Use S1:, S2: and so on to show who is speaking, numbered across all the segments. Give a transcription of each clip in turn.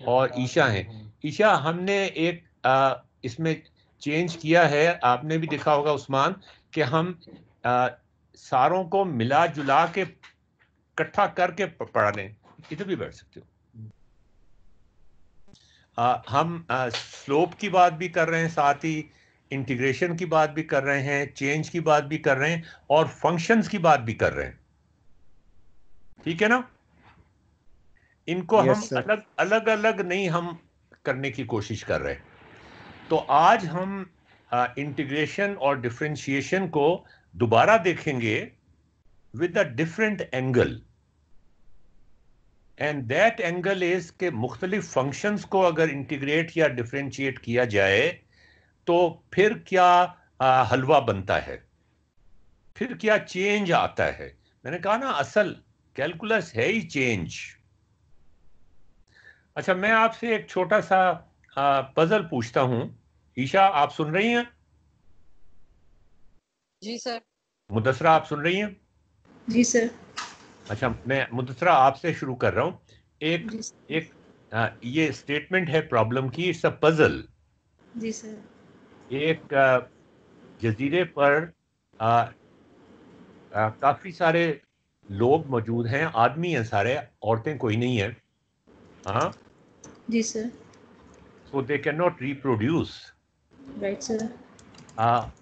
S1: और ईशा हैं। ईशा, हमने एक इसमें चेंज किया है, आपने भी देखा होगा उस्मान, कि हम सारों को मिला जुला के इकट्ठा करके पढ़ा लें। इधर भी बैठ सकते हो। हम स्लोप की बात भी कर रहे हैं, साथ ही इंटीग्रेशन की बात भी कर रहे हैं, चेंज की बात भी कर रहे हैं, और फंक्शंस की बात भी कर रहे हैं। ठीक है ना? इनको हम
S2: यस सर।
S1: अलग अलग अलग नहीं हम करने की कोशिश कर रहे हैं। तो आज हम इंटीग्रेशन और डिफरेंशिएशन को दोबारा देखेंगे with a different angle, and that angle is के मुख्तलिफ फंक्शंस को अगर इंटीग्रेट या डिफरेंशिएट किया जाए तो फिर क्या हलवा बनता है, फिर क्या चेंज आता है। मैंने कहा ना, असल कैलकुलस है ही चेंज। अच्छा, मैं आपसे एक छोटा सा पजल पूछता हूं। ईशा, आप सुन रही हैं?
S3: जी सर।
S1: मुदस्सरा, आप सुन रही हैं?
S4: जी सर।
S1: अच्छा, मैं मुदस्सरा आपसे शुरू कर रहा हूं। एक
S4: जी
S1: एक ये स्टेटमेंट है प्रॉब्लम की, इट्स अ पजल।
S4: जी सर।
S1: एक जजीरे पर काफी सारे लोग मौजूद हैं, आदमी हैं सारे, औरतें कोई नहीं है। हाँ,
S4: जी sir.
S1: So they can not reproduce,
S4: right sir.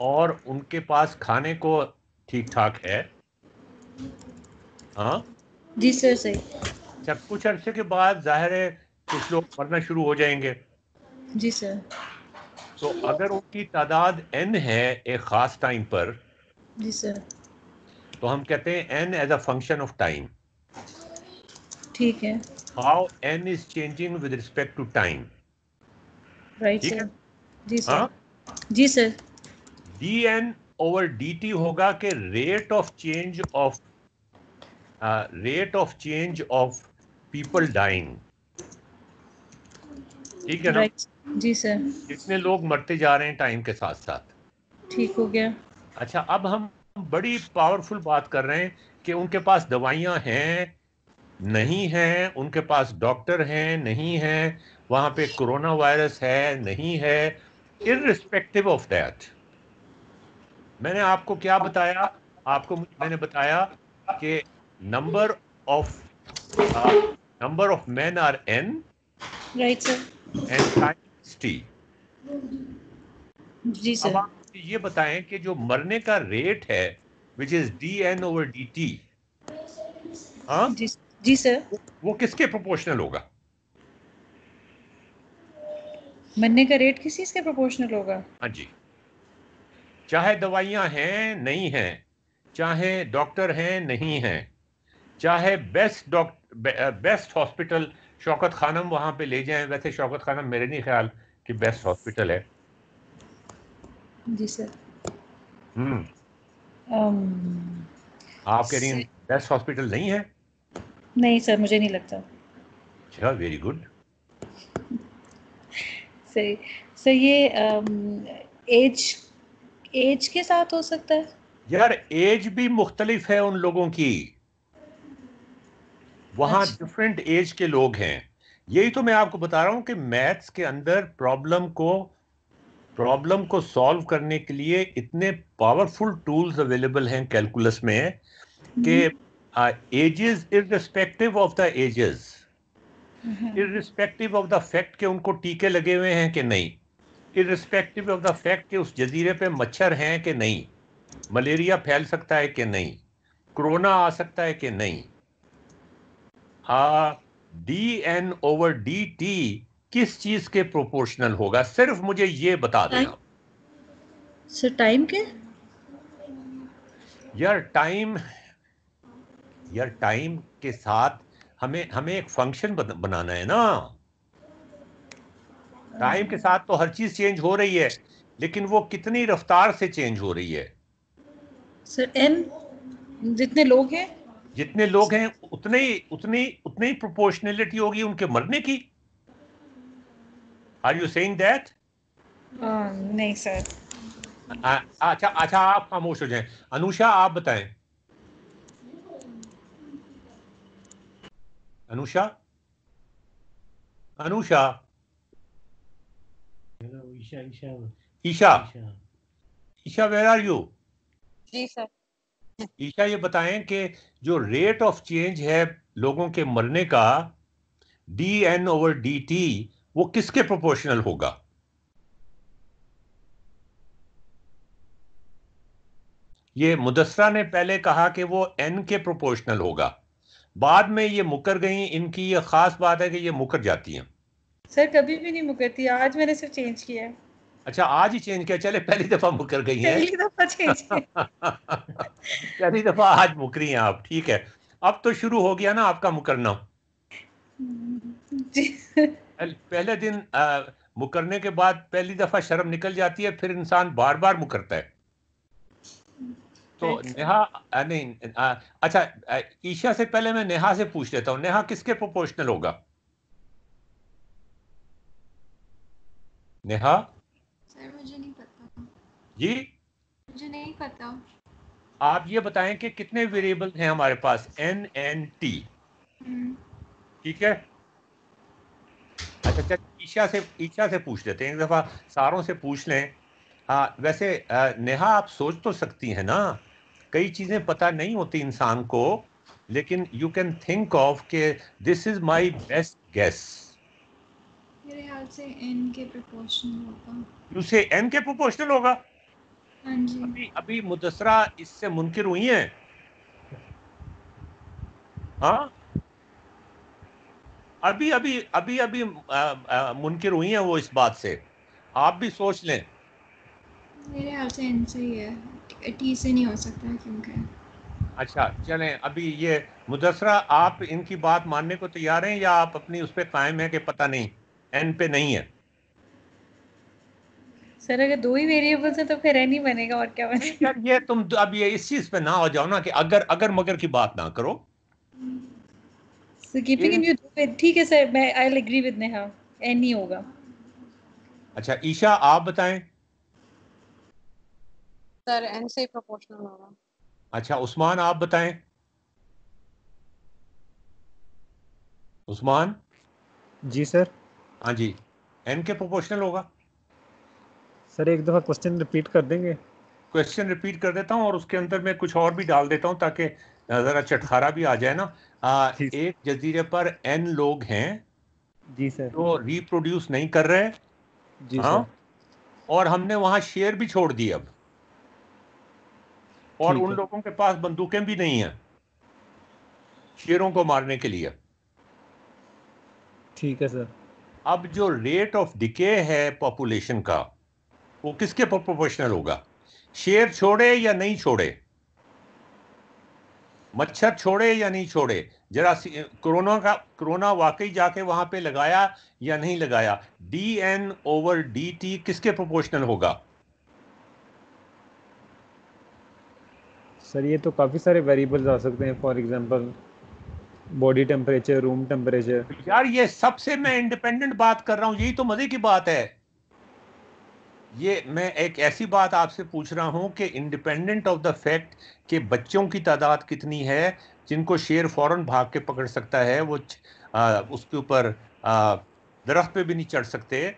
S1: और उनके पास खाने को ठीक ठाक है। हाँ।
S4: जी सर, सही।
S1: अच्छा, कुछ अरसे के बाद जाहिर है कुछ लोग मरना शुरू हो जाएंगे।
S4: जी सर।
S1: तो अगर उनकी तादाद n है एक खास टाइम पर,
S4: जी सर।
S1: तो हम कहते हैं n as a function of time.
S4: ठीक है।
S1: How n is changing with respect to time.
S4: Right
S1: ठीक है?
S4: सर। जी सर।
S1: हाँ।
S4: जी सर।
S1: dn ओवर dt होगा कि rate of change of people dying. ठीक है ना?
S4: राइट। जी सर।
S1: जितने लोग मरते जा रहे हैं टाइम के साथ साथ।
S4: ठीक हो गया।
S1: अच्छा, अब हम बड़ी पावरफुल बात कर रहे हैं कि उनके पास दवाइयां हैं नहीं हैं, उनके पास डॉक्टर हैं नहीं हैं, वहां पे कोरोना वायरस है नहीं है। इररिस्पेक्टिव ऑफ दैट, मैंने आपको क्या बताया? मैंने बताया कि number of number of men are n
S4: right sir.
S1: And time is t।
S4: जी
S1: अब
S4: सर।
S1: आप मुझे ये बताएं कि जो मरने का रेट है which is dn over dt, हाँ,
S4: जी। जी सर।
S1: वो किसके प्रोपोर्शनल होगा?
S4: मरने का रेट किस चीज के प्रोपोर्शनल होगा?
S1: हाँ जी। चाहे दवाइयां हैं नहीं हैं, चाहे डॉक्टर हैं नहीं हैं, चाहे बेस्ट हॉस्पिटल शौकत खानम वहां पे ले जाएं। वैसे शौकत खानम मेरे नहीं ख्याल कि बेस्ट हॉस्पिटल है।
S4: जी सर।
S1: हम्म।
S4: अम,
S1: आप कह रही हैं बेस्ट हॉस्पिटल नहीं है?
S4: नहीं सर, मुझे नहीं लगता।
S1: अच्छा, वेरी गुड।
S4: सही। सर, ये एज एज के साथ हो सकता है?
S1: यार, एज भी मुख्तलिफ है उन लोगों की, वहां
S4: अच्छा।
S1: डिफरेंट एज के लोग हैं। यही तो मैं आपको बता रहा हूं कि मैथ्स के अंदर प्रॉब्लम को सॉल्व करने के लिए इतने पावरफुल टूल्स अवेलेबल हैं कैलकुलस में कि ages, irrespective of the ages, irrespective of the fact कि उनको टीके लगे हुए हैं कि नहीं, इररिस्पेक्टिव ऑफ द फैक्ट कि उस जजीरे पे मच्छर हैं कि नहीं, मलेरिया फैल सकता है कि नहीं, कोरोना आ सकता है कि नहीं, d n over d t किस चीज के प्रोपोर्शनल होगा, सिर्फ मुझे ये बता दें आप।
S4: सर, टाइम के?
S1: यार टाइम, यार टाइम के साथ हमें हमें एक फंक्शन बनाना है ना। टाइम के साथ तो हर चीज चेंज हो रही है, लेकिन वो कितनी रफ्तार से चेंज हो रही है।
S4: सर, एन जितने लोग हैं।
S1: जितने लोग हैं उतनी ही प्रोपोर्शनलिटी होगी उनके मरने की। Are you saying that?
S4: नहीं सर।
S1: अच्छा अच्छा, आप खामोश हो जाएं। अनुषा, आप बताएं। Anusha, Anusha,
S2: Isha Isha
S1: Isha, Isha where are you?
S3: जी सर।
S1: ईशा ये बताएं कि जो रेट ऑफ चेंज है लोगों के मरने का, DN/DT, वो किसके प्रोपोर्शनल होगा? ये मुदस्सरा ने पहले कहा कि वो N के प्रोपोर्शनल होगा, बाद में ये मुकर गई। इनकी ये खास बात है कि ये मुकर जाती हैं।
S4: सर कभी भी नहीं मुकरती, आज मैंने सिर्फ चेंज किया है।
S1: अच्छा, आज ही चेंज किया? चले, पहली दफा मुकर गई हैं।
S4: पहली दफा चेंज किया।
S1: पहली दफा आज मुकरी हैं आप, ठीक है। अब तो शुरू हो गया ना आपका मुकरना।
S4: जी।
S1: पहले दिन मुकरने के बाद पहली दफा शर्म निकल जाती है, फिर इंसान बार बार मुकरता है। तो नेहा नहीं, अच्छा, ईशा से पहले मैं नेहा से पूछ लेता हूँ, नेहा किसके प्रोपोर्शनल होगा? नेहा?
S3: सर मुझे नहीं पता।
S1: जी,
S3: मुझे नहीं पता।
S1: आप ये बताएं कि कितने वेरिएबल हैं हमारे पास, N N T, ठीक है? अच्छा, ईशा से पूछ लेते हैं एक दफा, सारों से पूछ लें। हाँ, वैसे नेहा आप सोच तो सकती हैं ना, कई चीजें पता नहीं होती इंसान को, लेकिन यू कैन थिंक ऑफ के this is my best guess.
S3: मेरे ख्याल से n के प्रोपोर्शनल होगा।
S1: यू से N के प्रोपोर्शनल होगा?
S3: हाँ जी।
S1: अभी मुदस्सरा इससे मुनकिर हुई हैं? हाँ, अभी अभी अभी अभी मुनकिर हुई हैं वो इस बात से। आप भी सोच लें।
S3: मेरे ख्याल से n से ही है, t से नहीं हो सकता क्योंकि।
S1: अच्छा चलें, अभी ये मुदस्सरा, आप इनकी बात मानने को तैयार हैं या आप अपनी उस पर कायम है कि पता नहीं, N पे नहीं है?
S4: सर अगर दो ही वेरिएबल्स है तो फिर N ही बनेगा, और क्या बनेगा?
S1: यार ये तुम अब ये इस चीज पे ना हो जाओ ना कि अगर मगर की बात ना करो।
S4: So keeping in view, ठीक है सर, मैं I'll agree with Neha, N ही होगा।
S1: अच्छा ईशा, आप बताएं।
S3: सर n से प्रोपोर्शनल होगा।
S1: अच्छा उस्मान, आप बताएं। उस्मान?
S2: जी सर।
S1: हाँ जी, N के प्रोपोर्शनल होगा।
S2: सर एक दफा क्वेश्चन रिपीट कर देंगे?
S1: क्वेश्चन रिपीट कर देता हूँ और उसके अंदर मैं कुछ और भी डाल देता हूँ ताकि जरा चटखारा भी आ जाए ना। एक जजीरे पर N लोग हैं
S2: जी सर।
S1: जो रिप्रोड्यूस नहीं कर रहे।
S2: जी
S1: हाँ,
S2: सर।
S1: और हमने वहां शेर भी छोड़ दिए अब, और उन लोगों के पास बंदूकें भी नहीं हैं शेरों को मारने के लिए।
S2: ठीक है सर।
S1: अब जो रेट ऑफ डिके है पॉपुलेशन का, वो किसके प्रोपोर्शनल होगा? शेर छोड़े या नहीं छोड़े, मच्छर छोड़े या नहीं छोड़े, जरा कोरोना वाकई जाके वहां पे लगाया या नहीं लगाया, DN/DT किसके प्रोपोर्शनल होगा?
S2: सर ये तो काफ़ी सारे वेरिएबल्स आ सकते हैं, for example body temperature, room temperature.
S1: यार ये सबसे मैं इंडिपेंडेंट बात कर रहा हूं, यही तो मजे की बात है। ये मैं एक ऐसी बात आपसे पूछ रहा हूं कि इंडिपेंडेंट ऑफ द फैक्ट कि बच्चों की तादाद कितनी है जिनको शेर फौरन भाग के पकड़ सकता है, वो उसके ऊपर दरख्त पे भी नहीं चढ़ सकते,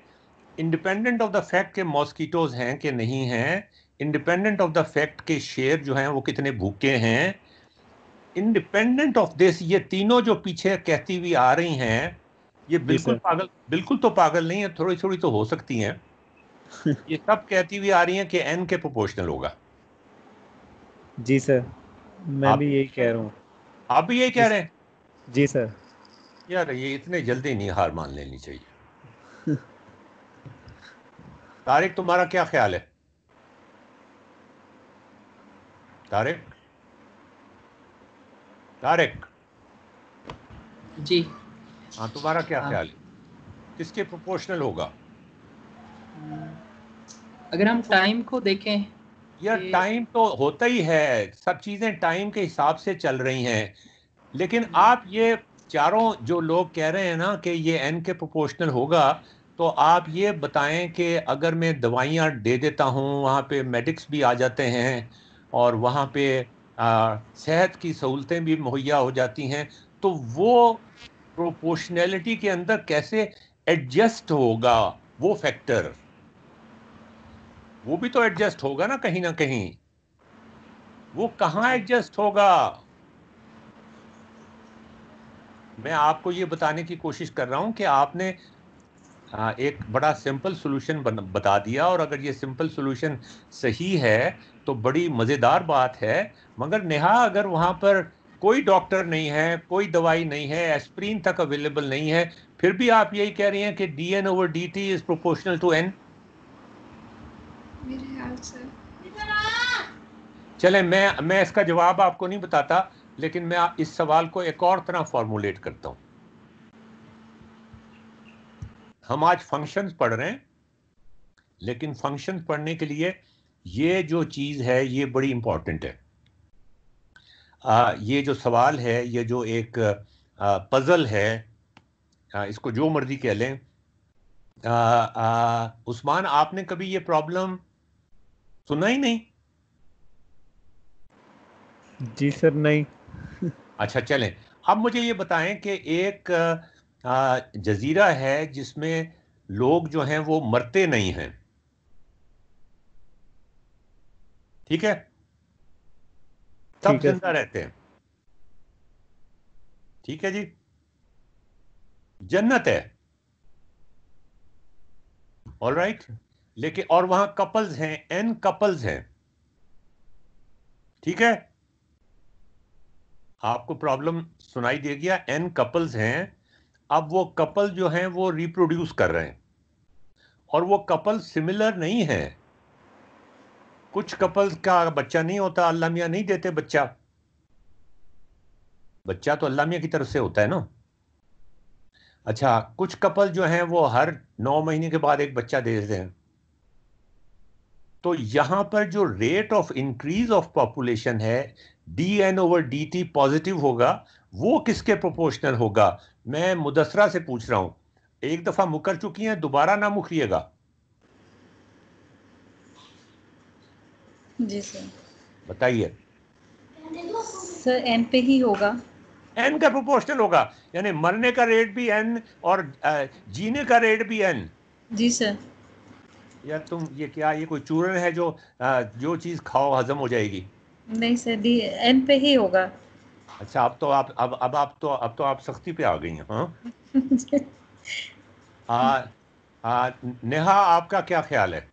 S1: इंडिपेंडेंट ऑफ द फैक्ट के मॉस्किटोज हैं कि नहीं हैं, इंडिपेंडेंट ऑफ द फैक्ट के शेर जो हैं वो कितने भूखे हैं, इंडिपेंडेंट ऑफ दिस, ये तीनों जो पीछे कहती हुई आ रही हैं, ये बिल्कुल तो पागल नहीं है, थोड़ी थोड़ी तो हो सकती हैं। ये सब कहती हुई आ रही हैं कि N के प्रोपोर्शनल होगा।
S2: जी सर, मैं भी यही कह रहा हूँ।
S1: आप भी यही कह रहे हैं?
S2: जी सर।
S1: यार ये इतने जल्दी नहीं हार मान लेनी चाहिए। तारिक, तुम्हारा क्या ख्याल है? तारिक? तारिक
S5: जी
S1: हाँ, तुम्हारा क्या ख्याल है, किसके प्रोपोर्शनल होगा?
S5: अगर हम टाइम को देखें,
S1: यार टाइम तो होता ही है, सब चीजें टाइम के हिसाब से चल रही हैं, लेकिन आप ये चारों जो लोग कह रहे हैं ना कि ये N के प्रोपोर्शनल होगा, तो आप ये बताएं कि अगर मैं दवाइयाँ दे देता हूँ, वहाँ पे मेडिक्स भी आ जाते हैं और वहाँ पे सेहत की सहूलतें भी मुहैया हो जाती हैं, तो वो प्रोपोर्शनैलिटी के अंदर कैसे एडजस्ट होगा वो फैक्टर, वो भी तो एडजस्ट होगा ना कहीं, वो कहाँ एडजस्ट होगा? मैं आपको ये बताने की कोशिश कर रहा हूं कि आपने एक बड़ा सिंपल सॉल्यूशन बता दिया, और अगर ये सिंपल सॉल्यूशन सही है तो बड़ी मज़ेदार बात है। मगर नेहा, अगर वहां पर कोई डॉक्टर नहीं है, कोई दवाई नहीं है, एस्प्रिन तक अवेलेबल नहीं है, फिर भी आप यही कह रही हैं कि dn/dt is proportional to n।
S3: मेरे ख्याल से
S1: चले, मैं इसका जवाब आपको नहीं बताता, लेकिन मैं इस सवाल को एक और तरह फॉर्मुलेट करता हूं। हम आज फंक्शंस पढ़ रहे हैं, लेकिन फंक्शंस पढ़ने के लिए ये जो चीज है ये बड़ी इंपॉर्टेंट है। ये जो सवाल है, ये जो एक पजल है, इसको जो मर्जी कह लें। उस्मान, आपने कभी ये प्रॉब्लम सुना ही नहीं?
S2: जी सर नहीं।
S1: अच्छा, चलें, अब मुझे ये बताएं कि एक जजीरा है जिसमें लोग जो हैं वो मरते नहीं हैं, ठीक है, सब
S2: ठीक है
S1: जिंदा रहते हैं, ठीक है जी, जन्नत है, ऑल राइट। लेकिन और वहां कपल्स हैं, n कपल्स हैं, ठीक है, आपको प्रॉब्लम सुनाई दे गया, n कपल्स हैं। अब वो कपल जो हैं वो रिप्रोड्यूस कर रहे हैं, और वो कपल सिमिलर नहीं है। कुछ कपल्स का बच्चा नहीं होता, अल्लाह मियां नहीं देते बच्चा, बच्चा तो अल्लाह मियां की तरफ से होता है ना। अच्छा, कुछ कपल जो हैं वो हर 9 महीने के बाद एक बच्चा दे देते हैं। तो यहां पर जो rate of increase of population है, dn/dt पॉजिटिव होगा, वो किसके प्रोपोर्शनल होगा? मैं मुदस्सरा से पूछ रहा हूं, एक दफा मुकर चुकी हैं, दोबारा ना मुकरिएगा।
S4: जी सर।
S1: बताइए।
S4: सर एन पे ही होगा।
S1: n का प्रोपोर्शनल होगा, यानी मरने का रेट भी n और जीने का रेट भी n।
S4: जी सर।
S1: यार तुम ये क्या, ये कोई चूरन है जो चीज खाओ हजम हो जाएगी?
S4: नहीं सर, डी एन पे ही होगा।
S1: अच्छा, अब तो आप सख्ती पे आ गई हैं, हाँ। नेहा, आपका क्या ख्याल है?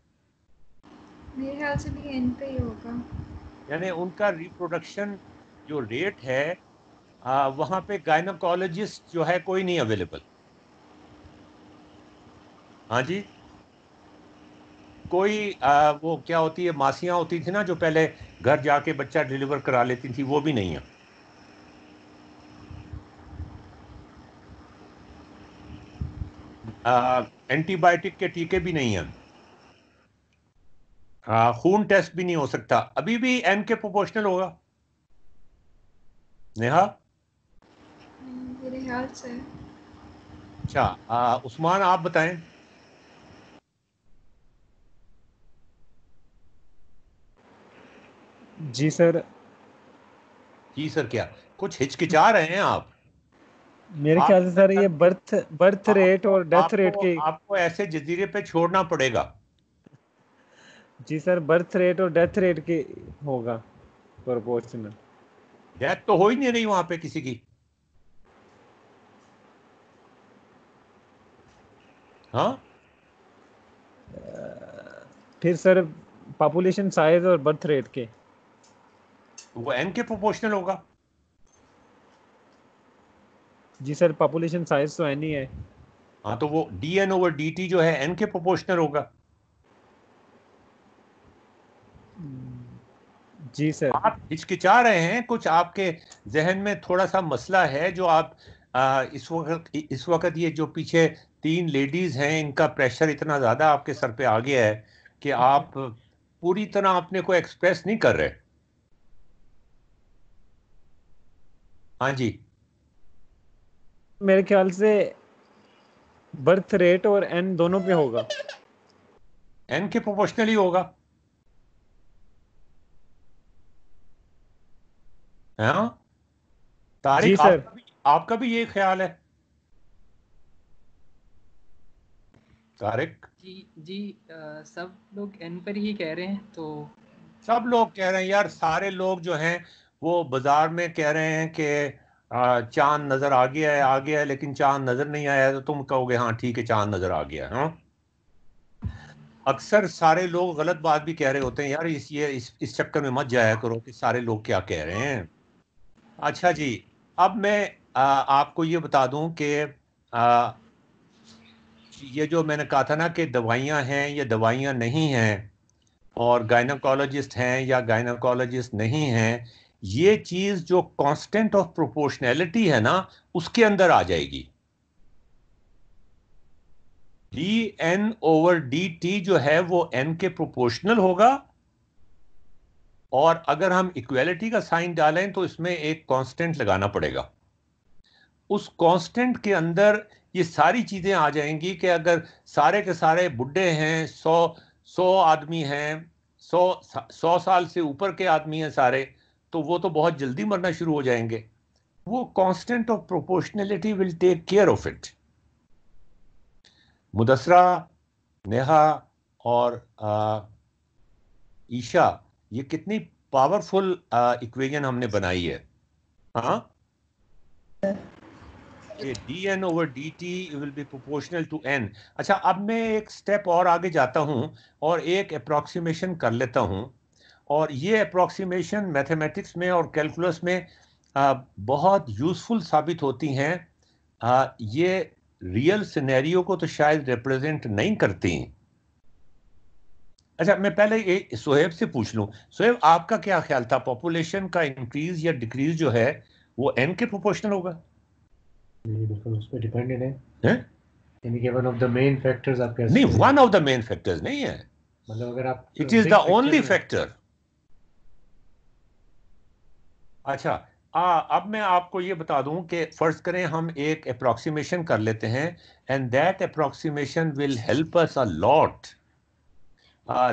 S3: मेरे ख्याल से भी एन पे ही होगा।
S1: यानी उनका रिप्रोडक्शन जो रेट है, वहां पे गायनोकोलॉजिस्ट जो है कोई नहीं अवेलेबल। हाँ जी, कोई वो क्या होती है, मासियां होती थी ना जो पहले घर जाके बच्चा डिलीवर करा लेती थी, वो भी नहीं है। एंटीबायोटिक के टीके भी नहीं हैं। खून टेस्ट भी नहीं हो सकता। अभी भी एन के प्रोपोर्शनल होगा नेहा?
S3: मेरे ख्याल से
S1: अच्छा, उस्मान आप बताएं।
S2: जी सर।
S1: जी सर, क्या कुछ हिचकिचा रहे हैं आप?
S2: मेरे ख्याल से सर ये बर्थ रेट और डेथ रेट के।
S1: आपको ऐसे जजीरे पे छोड़ना पड़ेगा।
S2: जी सर, बर्थ रेट और डेथ रेट के होगा प्रोपोर्शनल।
S1: डेथ तो हो ही नहीं रही वहां पे किसी की, हाँ।
S2: फिर सर पॉपुलेशन साइज और बर्थ रेट के।
S1: वो एन के प्रोपोर्शनल होगा।
S2: जी सर, पॉपुलेशन साइज तो एन ही है।
S1: हाँ, तो वो dn/dt जो है एन के प्रोपोर्शनल होगा।
S2: जी सर।
S1: आप हिचकिचा रहे हैं, कुछ आपके जहन में थोड़ा सा मसला है, जो आप इस वक्त ये जो पीछे 3 लेडीज हैं, इनका प्रेशर इतना ज्यादा आपके सर पे आ गया है कि आप पूरी तरह अपने को एक्सप्रेस नहीं कर रहे। हाँ जी,
S2: मेरे ख्याल से बर्थ रेट और एन दोनों पे होगा।
S1: एन के प्रोपोर्शनल ही होगा, हाँ।
S2: जी
S1: तारिक,
S2: सर।
S1: आपका भी यही ख्याल है? तारिक?
S5: जी सब लोग एन पर ही कह रहे हैं, तो
S1: सब लोग कह रहे हैं यार, सारे लोग जो हैं वो बाजार में कह रहे हैं कि चांद नजर आ गया है, लेकिन चांद नजर नहीं आया, तो तुम कहोगे हाँ ठीक है चांद नजर आ गया। हाँ, अक्सर सारे लोग गलत बात भी कह रहे होते हैं यार, इस चक्कर में मत जाया करो कि सारे लोग क्या कह रहे हैं। अच्छा जी, अब मैं आपको ये बता दूं कि आ, ये जो मैंने कहा था ना कि दवाइयां हैं या दवाइयां नहीं हैं, और गायनकोलॉजिस्ट हैं या गायनकोलॉजिस्ट नहीं हैं, ये चीज जो कांस्टेंट ऑफ प्रोपोर्शनैलिटी है ना, उसके अंदर आ जाएगी। D n over d t जो है वो एन के प्रोपोर्शनल होगा, और अगर हम इक्वेलिटी का साइन डालें तो इसमें एक कांस्टेंट लगाना पड़ेगा। उस कांस्टेंट के अंदर ये सारी चीजें आ जाएंगी कि अगर सारे के सारे बुढ़े हैं, 100 आदमी हैं, 100 साल से ऊपर के आदमी हैं सारे, तो वो तो बहुत जल्दी मरना शुरू हो जाएंगे। वो constant of proportionality will take care of it. Mudassara, Neha और ईशा, ये कितनी पावरफुल इक्वेशन हमने बनाई है। हाँ, कि d n over d t will be proportional to n. अच्छा, अब मैं एक स्टेप और आगे जाता हूं और एक अप्रोक्सीमेशन कर लेता हूं, और ये अप्रोक्सीमेशन मैथमेटिक्स में और कैलकुलस में बहुत यूजफुल साबित होती हैं। ये रियल सिनेरियो को तो शायद रिप्रेजेंट नहीं करती। अच्छा, मैं पहले ये सोहेब से पूछ लूं। सोहेब, आपका क्या ख्याल था, पॉपुलेशन का इंक्रीज या डिक्रीज जो है वो एन के प्रोपोर्शनल होगा?
S6: नहीं, बिल्कुल उस पर डिपेंडेंट है,
S1: हैं?
S6: यानी कि one of the main factors आप कह
S1: नहीं,
S6: सकते हैं।
S1: One of the main factors नहीं है,
S6: मतलब अगर आप
S1: it is the
S6: big picture
S1: only
S6: में-
S1: फैक्टर। अच्छा, अब मैं आपको ये बता दूं कि फर्ज करें हम एक अप्रोक्सीमेशन कर लेते हैं, and that approximation will help us a lot,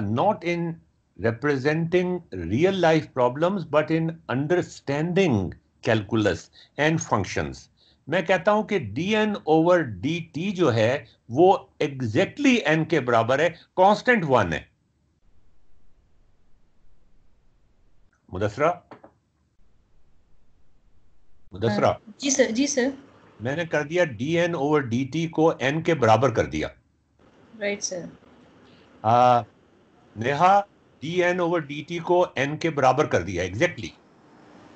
S1: not in representing real life problems but in understanding calculus and functions. मैं कहता हूं कि dn ओवर dt जो है वो एग्जैक्टली n के बराबर है, कांस्टेंट 1 है। मुदस्सरा, मुदस्सरा,
S4: जी सर, जी सर।
S1: मैंने कर दिया dn ओवर dt को n के बराबर कर दिया।
S4: Right sir.
S1: Neha, dn over dt को n के बराबर कर दिया, एग्जैक्टली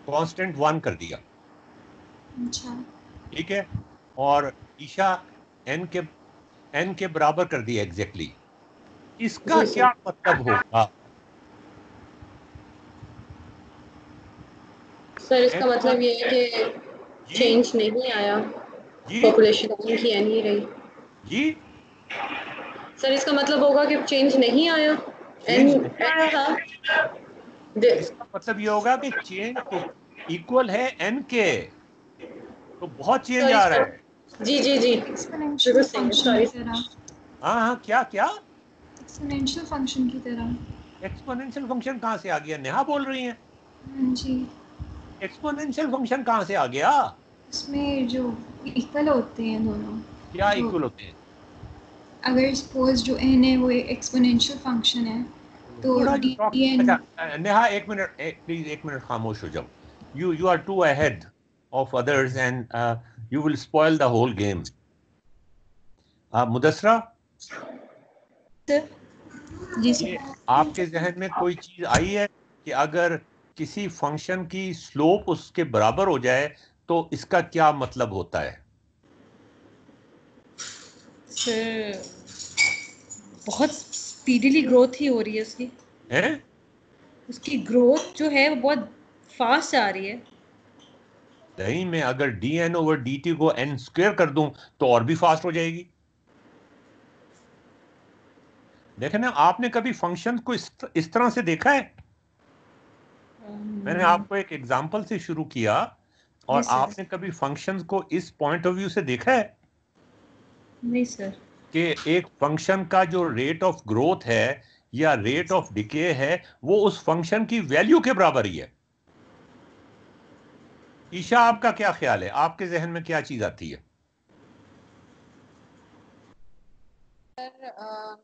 S1: कांस्टेंट 1 कर दिया।
S3: अच्छा,
S1: ठीक है, और ईशा एन के बराबर कर दिया एग्जैक्टली। इसका
S7: जी
S1: क्या
S7: सर।
S1: मतलब होगा?
S7: सर इसका
S1: N
S7: मतलब ये है कि
S1: जी
S7: चेंज नहीं आया,
S1: जी
S7: पॉपुलेशन की एन ही रही।
S1: जी,
S7: सर इसका मतलब होगा कि चेंज नहीं आया, एन
S1: चेंज नहीं आया।
S7: था। दे-
S1: इसका मतलब ये होगा कि चेंज तो इक्वल है एन के, तो बहुत चेंज
S7: सॉरी
S1: आ रहा
S7: सर,
S1: है।
S7: जी जी जी,
S3: एक्सपोनेंशियल
S7: बिल्कुल सही है,
S3: फंक्शन
S7: सॉरी।
S3: की तरह।
S1: हाँ हाँ, क्या क्या?
S3: एक्सपोनेंशियल फंक्शन की तरह।
S1: एक्सपोनेंशियल फंक्शन कहाँ से आ गया? नेहा बोल रही हैं,
S3: हाँ जी,
S1: एक्सपोनेंशियल फंक्शन कहाँ से आ गया?
S3: इसमें जो इक्वल होते हैं दोनों,
S1: क्या
S3: जो
S1: इक्वल होते हैं?
S3: अगर सपोज जो n है वो एक्सपोनेंशियल फंक्शन है तो
S1: थोड़ा
S3: डी
S1: टॉक।
S3: एन।
S1: अच्छा नेहा, एक मिनट, प्लीज एक मिनट खामोश हो जाओ। You are too ahead of others and you will spoil the whole game. Mudassara,
S4: sir, जी
S1: ये
S4: सर।
S1: आपके जहन में कोई चीज आई है कि अगर किसी फंक्शन की स्लोप उसके बराबर हो जाए तो इसका क्या मतलब होता है?
S4: सर, बहुत स्पीडीली ग्रोथ ही हो रही है उसकी।
S1: हैं?
S4: उसकी ग्रोथ जो है वो बहुत फास्ट आ रही है।
S1: नहीं, मैं अगर d n over d t को एन स्क्वेयर कर दूं तो और भी फास्ट हो जाएगी। देखें ना, आपने कभी फंक्शन को इस तरह से देखा है? मैंने आपको एक एग्जाम्पल से शुरू किया, और
S4: जी सर।
S1: आपने कभी फंक्शंस को इस पॉइंट ऑफ व्यू से देखा है
S4: नहीं सर।
S1: कि एक फंक्शन का जो रेट ऑफ ग्रोथ है या रेट ऑफ डिके है वो उस फंक्शन की वैल्यू के बराबर ही है? ईशा, आपका क्या ख्याल है, आपके जहन में क्या चीज आती है?
S7: सर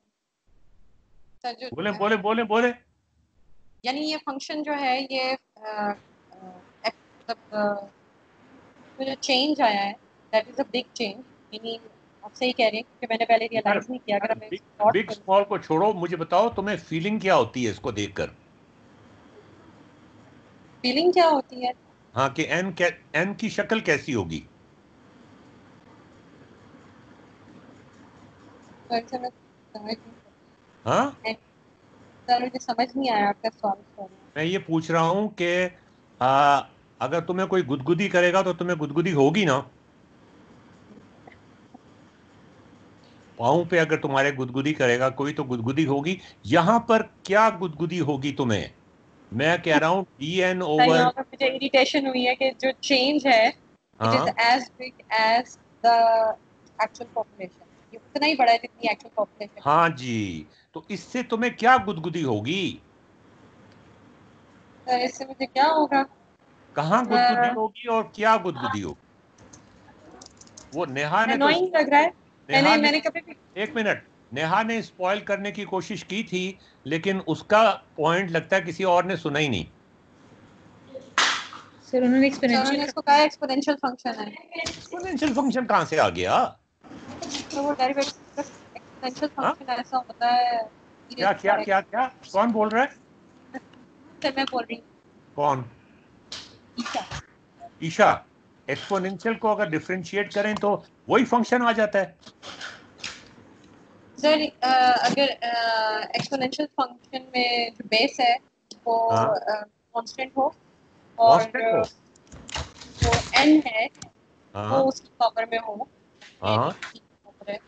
S7: सर जो
S1: बोले बोले बोले बोले।
S7: यानी ये फंक्शन जो है ये मतलब जो चेंज आया है that is a big change. यानी आप सही कह रहे हैं क्योंकि मैंने पहले रियलाइज नहीं किया। अगर मैं
S1: बिग स्मॉल को छोड़ो, मुझे बताओ तुम्हें फीलिंग क्या होती है इसको देखकर?
S7: फीलिंग क्या होती है?
S1: हाँ, कि एन की शक्ल कैसी होगी?
S7: सर से मैं समझ नहीं
S1: हाँ,
S7: सर मुझे समझ नहीं आया आपका सवाल।
S1: मैं ये पूछ रहा हूं कि अगर तुम्हें कोई गुदगुदी करेगा तो तुम्हें गुदगुदी होगी ना? पाँव पे अगर तुम्हारे गुदगुदी करेगा कोई तो गुदगुदी होगी। यहां पर क्या गुदगुदी होगी तुम्हें? मैं कह रहा हूं डी एन
S7: सर
S1: ओवर।
S7: यहाँ पर मुझे इरिटेशन हुई है कि जो चेंज है इट इज
S1: हाँ
S7: as big as the actual population. ये उतना ही बड़ा है जितनी एक्चुअल पॉपुलेशन।
S1: हाँ जी, तो इससे तुम्हें क्या गुदगुदी होगी?
S7: सर इससे मुझे क्या होगा?
S1: कहाँ गुदगुदी होगी और क्या गुदगुदी होगी? वो नेहा ने तो
S7: एनोइंग लग रहा है।
S1: नेहा ने
S7: मैंने कभी भी
S1: एक मिनट, नेहा ने स्पॉइल करने की कोशिश की थी, लेकिन उसका पॉइंट लगता है किसी और ने सुना ही नहीं।
S4: सर उन्होंने
S7: सर उन्होंने
S4: एक्सपोनेंशियल
S7: इसको कहा एक्सपोनेंशियल फंक्शन है।
S1: एक्सपोनेंशियल फंक्शन कहाँ से आ गया?
S7: तो वो डेरिवेटिव एक्सपोनेंशियल
S1: हाँ,
S7: फंक्शन ऐसा होता है
S1: क्या क्या क्या क्या? कौन बोल रहा है?
S7: सर मैं बोल रही हूँ
S1: कौन?
S7: ईशा।
S1: ईशा। एक्सपोनेंशियल को अगर डिफरेंशिएट करें तो वही फंक्शन आ जाता है।
S7: सर अगर एक्सपोनेंशियल फंक्शन में जो बेस है वो
S1: हाँ,
S7: कांस्टेंट हो और
S1: कांस्टेंट हो।
S7: जो n है वो
S1: हाँ
S7: उसकी पावर में हो।
S1: हाँ
S7: n की पावर है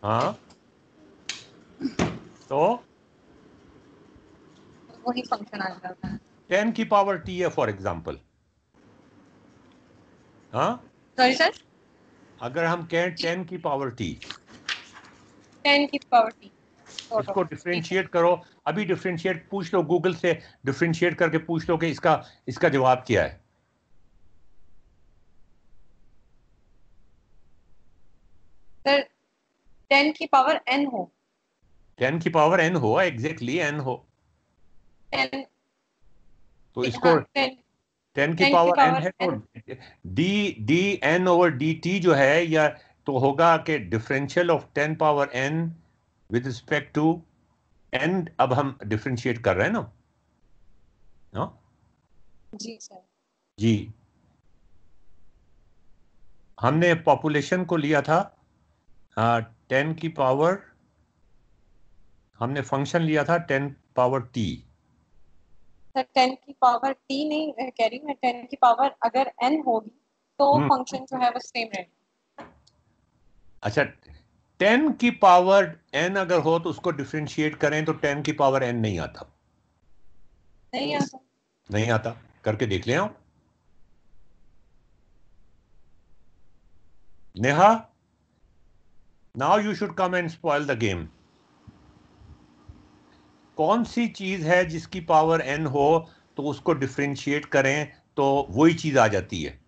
S1: हाँ, तो
S7: तो वही फंक्शन आ जाता है।
S1: 10 की पावर t है फॉर एग्जांपल। हाँ,
S7: सॉरी सर।
S1: अगर हम कहें 10 की पावर t,
S7: 10 की पावर t
S1: इसको
S7: ठीक है।
S1: डिफरेंशिएट करो। अभी डिफरेंशिएट पूछ लो, गूगल से डिफरेंशिएट करके पूछ लो कि इसका इसका जवाब क्या है।
S7: सर 10 की पावर n हो
S1: 10 की पावर n हो, एग्जैक्टली n हो,
S7: 10
S1: तो इसको
S7: हाँ 10
S1: 10 की
S7: 10 की
S1: पावर n
S7: पावर
S1: है तो
S7: n
S1: d d n over d t जो है, या तो होगा कि differential of 10 power n with respect to n। अब हम डिफरेंशिएट कर रहे हैं ना? हाँ
S7: जी सर।
S1: जी, हमने पॉपुलेशन को लिया था 10 की पावर, हमने फंक्शन लिया था 10 पावर t।
S7: सर 10 की पावर t नहीं कह रही मैं। 10 की पावर अगर n होगी तो फंक्शन जो है वो सेम रहेगा।
S1: अच्छा, 10 की पावर n अगर हो तो उसको डिफरेंशिएट करें तो 10 की पावर n नहीं आता।
S7: नहीं आता।
S1: नहीं आता, करके देख ले आओ। Neha, now you should come and spoil the game. कौन सी चीज है जिसकी पावर n हो तो उसको डिफरेंशिएट करें तो वही चीज आ जाती है?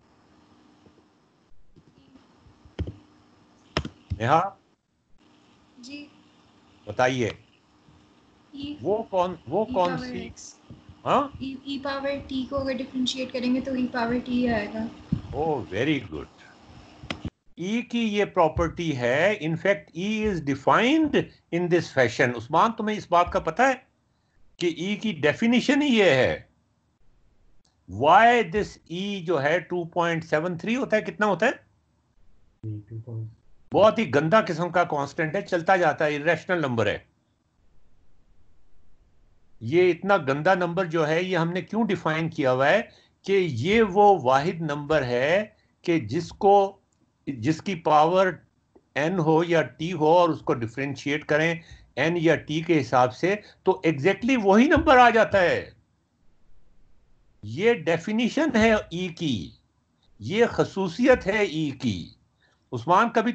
S1: नेहा
S3: जी।
S1: बताइए,
S3: ई
S1: वो कौन
S3: ई
S1: कौन
S3: पावर
S1: सी?
S3: एक्स।
S1: हाँ,
S3: ई पावर टी को अगर डिफरेंशिएट करेंगे तो ई पावर टी आएगा।
S1: ओ वेरी गुड। ई की ये प्रॉपर्टी है, in fact E is defined in this fashion. Usman, तुम्हें इस बात का पता है कि ई की डेफिनेशन ही ये है। वाई दिस ई जो है 2.73 होता है, कितना होता है?
S6: 2
S1: बहुत ही गंदा किस्म का कांस्टेंट है, चलता जाता है, इरेशनल नंबर है। ये इतना गंदा नंबर जो है ये हमने क्यों डिफाइन किया हुआ है कि ये वो वाहिद नंबर है कि जिसकी पावर n हो या t हो और उसको डिफरेंशिएट करें n या t के हिसाब से तो एग्जैक्टली वही नंबर आ जाता है। ये डेफिनेशन है ई की, ये खसूसियत है ई की। उस्मान, कभी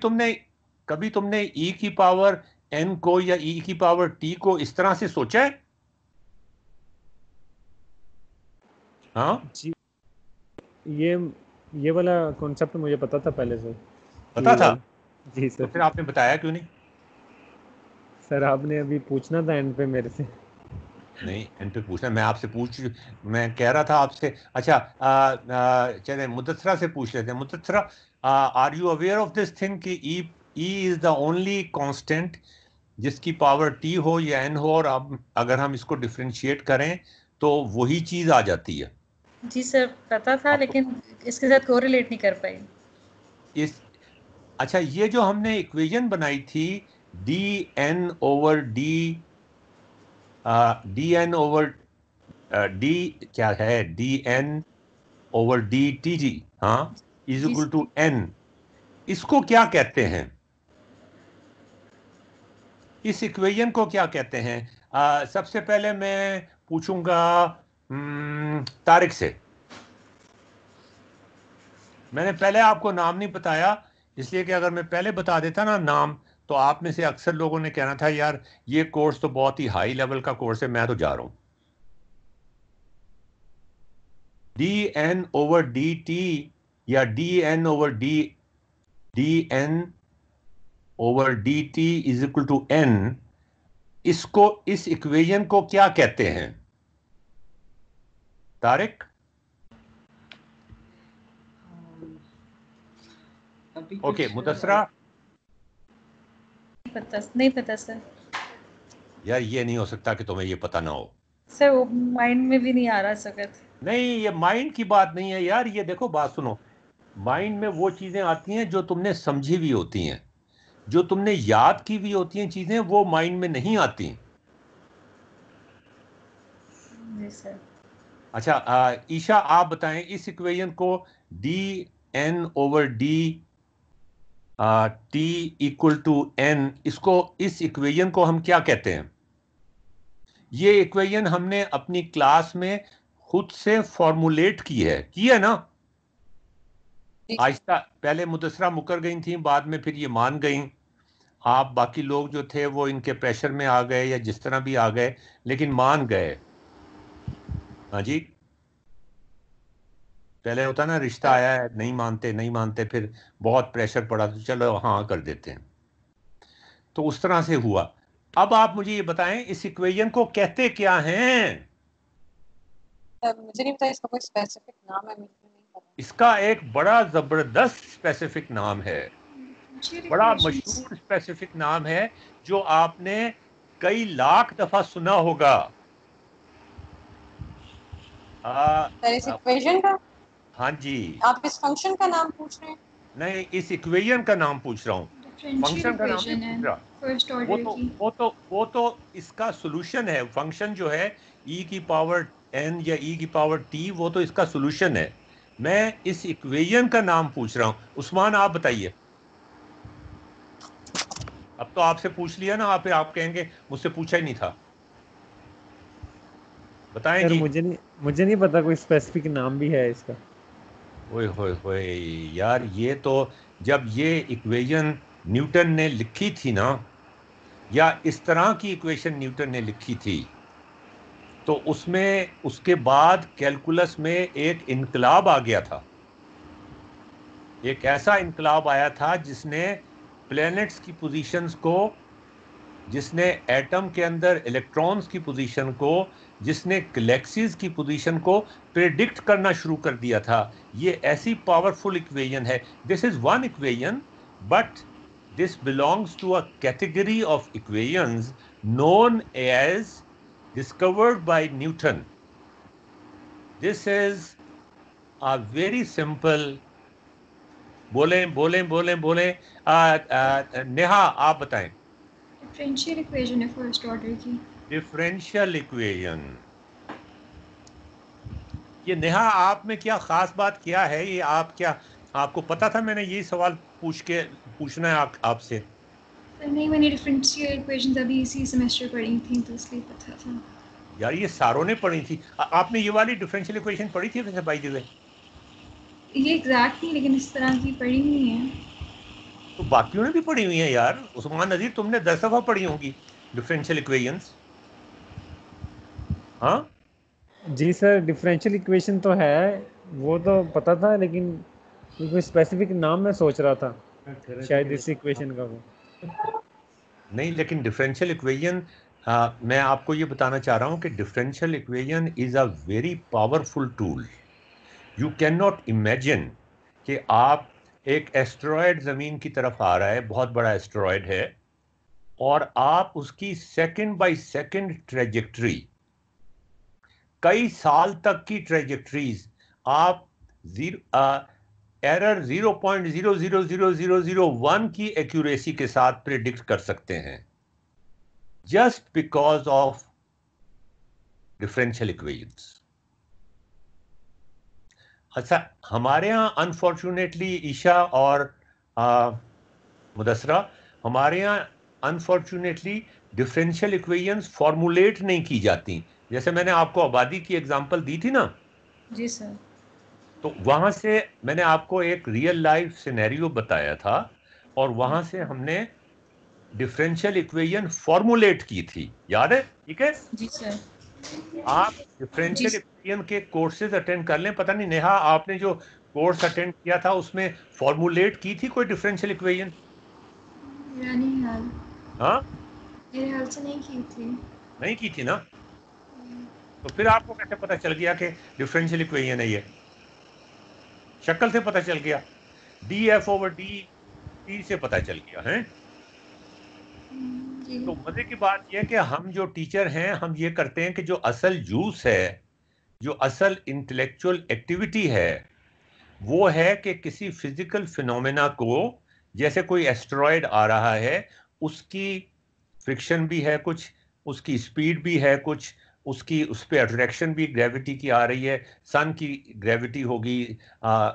S1: तुमने ई की पावर n को या ई की पावर t को इस तरह से सोचा है? हाँ,
S2: जी, ये ये वाला कॉन्सेप्ट मुझे पता था पहले से
S1: पता
S2: कि
S1: था?
S2: जी
S1: तो
S2: सर।
S1: फिर आपने बताया क्यों नहीं?
S2: सर आपने अभी पूछना था एंड पे मेरे से।
S1: नहीं, एंड पे पूछना, मैं कह रहा था आपसे। अच्छा, चले मुदस्सरा से पूछ लेते हैं। Mudassara, are you aware of this thing कि e is the only constant जिसकी पावर टी हो या एन हो, और अब अगर हम इसको डिफरेंशिएट करें तो वही चीज आ जाती है।
S4: जी सर पता था,
S1: आपको
S4: लेकिन इसके साथ कोरिलेट नहीं कर पाई।
S1: इस अच्छा, ये जो हमने इक्वेशन बनाई थी, d n over d over d क्या है, d n over d t जी, हाँ, इज
S4: जी
S1: इक्वल टू एन, इसको क्या कहते हैं? इस इक्वेशन को क्या कहते हैं? सबसे पहले मैं पूछूंगा तारिक से। मैंने पहले आपको नाम नहीं बताया, इसलिए कि अगर मैं पहले बता देता ना नाम, तो आप में से अक्सर लोगों ने कहना था यार ये कोर्स तो बहुत ही हाई लेवल का कोर्स है, मैं तो जा रहा हूं। D n over d t या d n over d n over d t is equal to n, इसको, इस इक्वेशन को क्या कहते हैं तारिक?
S5: अभी
S1: ओके,
S5: कुछ
S1: मुदस्सरा।
S4: नहीं पता सर।
S1: यार ये नहीं हो सकता कि तुम्हें ये पता ना हो।
S4: सर वो माइंड में भी नहीं आ रहा सकत।
S1: नहीं, ये माइंड की बात नहीं है यार, ये देखो बात सुनो, माइंड में वो चीजें आती हैं जो तुमने समझी भी होती हैं, जो तुमने याद की भी होती हैं चीजें, वो माइंड में नहीं आती।
S4: जी सर।
S1: अच्छा, ईशा आप बताएं इस इक्वेशन को, d n over d t equal to n, इसको, इस इक्वेशन को हम क्या कहते हैं? ये इक्वेशन हमने अपनी क्लास में खुद से फॉर्मुलेट की है ना? आहिस्ता, पहले मुदस्सरा मुकर गई थी, बाद में फिर ये मान गई। आप बाकी लोग जो थे वो इनके प्रेशर में आ गए या जिस तरह भी आ गए, लेकिन मान गए। हाँ जी, पहले होता ना रिश्ता आया है, नहीं मानते, फिर बहुत प्रेशर पड़ा तो चलो हाँ कर देते हैं, तो उस तरह से हुआ। अब आप मुझे ये बताएं इस इक्वेशन को कहते क्या हैं?
S7: मुझे नहीं पता इसका कोई स्पेसिफिक नाम है, मुझे नहीं पता।
S1: इसका एक बड़ा जबरदस्त स्पेसिफिक नाम है, बड़ा मशहूर स्पेसिफिक नाम है, जो आपने कई लाख दफा सुना होगा।
S7: इस इक्वेशन का?
S1: हाँ जी।
S7: आप इस फंक्शन का नाम पूछ रहे हैं?
S1: नहीं, इस इक्वेशन का नाम पूछ रहा हूँ, फंक्शन का नाम नहीं पूछ रहा।
S3: फर्स्ट ऑर्डर
S1: वो तो इसका सॉल्यूशन है। फंक्शन जो है e की पावर n या e की पावर t, वो तो इसका सॉल्यूशन है। मैं इस इक्वेशन का नाम पूछ रहा हूँ। उस्मान आप बताइए। अब तो आपसे पूछ लिया ना, आप कहेंगे मुझसे पूछा ही नहीं था। बताएं
S2: सर
S1: जी।
S2: मुझे नहीं पता कोई स्पेसिफिक नाम भी है इसका।
S1: ओए होए होए यार, ये तो जब ये इक्वेशन न्यूटन ने लिखी थी ना, या इस तरह की इक्वेशन न्यूटन ने लिखी थी, तो उसमें उसके बाद कैलकुलस में एक इनकलाब आ गया था। एक ऐसा इनकलाब आया था जिसने प्लैनेट्स की पोजीशंस को, जिसने एटम के अंदर इलेक्ट्रॉन्स की पोजीशन को, जिसने गैलेक्सीज की पोजीशन को प्रेडिक्ट करना शुरू कर दिया था। ये ऐसी पावरफुल इक्वेशन है। This is one equation, but this belongs to a category of equations known as discovered by Newton. This is a very simple, बोलें नेहा आप बताएं।
S3: डिफरेंशियल इक्वेशन है फर्स्ट ऑर्डर की।
S1: डिफरेंशियल इक्वेशन, ये नेहा आप में क्या खास बात क्या है? ये आप क्या, आपको पता था मैंने यही सवाल पूछना है आपसे?
S3: नहीं, मैंने डिफरेंशियल इक्वेशंस अभी इसी सेमेस्टर पढ़ी थी, तो इसलिए पता था।
S1: यार ये सारों ने पढ़ी थी। आपने ये वाली डिफरेंशियल इक्वेशन पढ़ी थी वैसे बाय द वे?
S3: ये एग्जैक्ट नहीं, लेकिन इस तरह की पढ़ी हुई है।
S1: तो बाकियों ने भी पढ़ी हुई है यार। उस्मान नज़ीर, तुमने 10 दफा पढ़ी होंगी डिफरेंशियल इक्वेशंस। हाँ
S2: जी सर, डिफरेंशियल इक्वेशन तो है, वो तो पता था, लेकिन कोई स्पेसिफिक नाम मैं सोच रहा था शायद इस इक्वेशन का। वो
S1: नहीं, लेकिन डिफरेंशियल इक्वेशन, मैं आपको ये बताना चाह रहा हूँ कि differential equation is a very powerful tool. You can not imagine कि आप एक एस्टेरॉयड जमीन की तरफ आ रहा है, बहुत बड़ा एस्टेरॉयड है, और आप उसकी सेकंड बाय सेकंड ट्रेजेक्ट्री, कई साल तक की ट्रेजेक्ट्रीज आप एरर 0.000001 की एक्यूरेसी के साथ प्रिडिक्ट कर सकते हैं, just because of differential equations. अच्छा, हमारे यहाँ अनफॉर्चुनेटली ईशा और मुदस्सरा, हमारे यहाँ अनफॉर्चुनेटली डिफरेंशियल इक्वेशंस फॉर्मुलेट नहीं की जाती। जैसे मैंने आपको आबादी की एग्जांपल दी थी ना,
S4: जी सर।
S1: तो वहां से मैंने आपको एक रियल लाइफ सिनेरियो बताया था, और वहां से हमने डिफरेंशियल इक्वेशन फॉर्मुलेट की थी, याद है? ठीक है,
S4: जी सर।
S1: आप
S4: जी
S1: डिफरेंशियल इक्वेशन के कोर्सेज अटेंड कर लें। पता नहीं नेहा, आपने जो कोर्स अटेंड किया था उसमें फॉर्मुलेट की थी कोई डिफरेंशियल इक्वेशन?
S3: मेरा नहीं हाल,
S1: हाँ,
S3: मेरे हाल से नहीं की थी।
S1: नहीं की थी ना? तो फिर आपको कैसे पता चल गया कि डिफरेंशियल इक्वेशन है ये? शक्ल से पता चल गया, df/dt से पता चल गया है।
S3: जी।
S1: तो मजे की बात यह है कि हम जो टीचर हैं, हम ये करते हैं कि जो असल यूज है, जो असल इंटेलेक्चुअल एक्टिविटी है, वो है कि किसी फिजिकल फिनोमेना को, जैसे कोई एस्टेरॉयड आ रहा है, उसकी फ्रिक्शन भी है कुछ, उसकी स्पीड भी है कुछ, उसकी उस पर अट्रैक्शन भी ग्रेविटी की आ रही है, सन की ग्रेविटी होगी,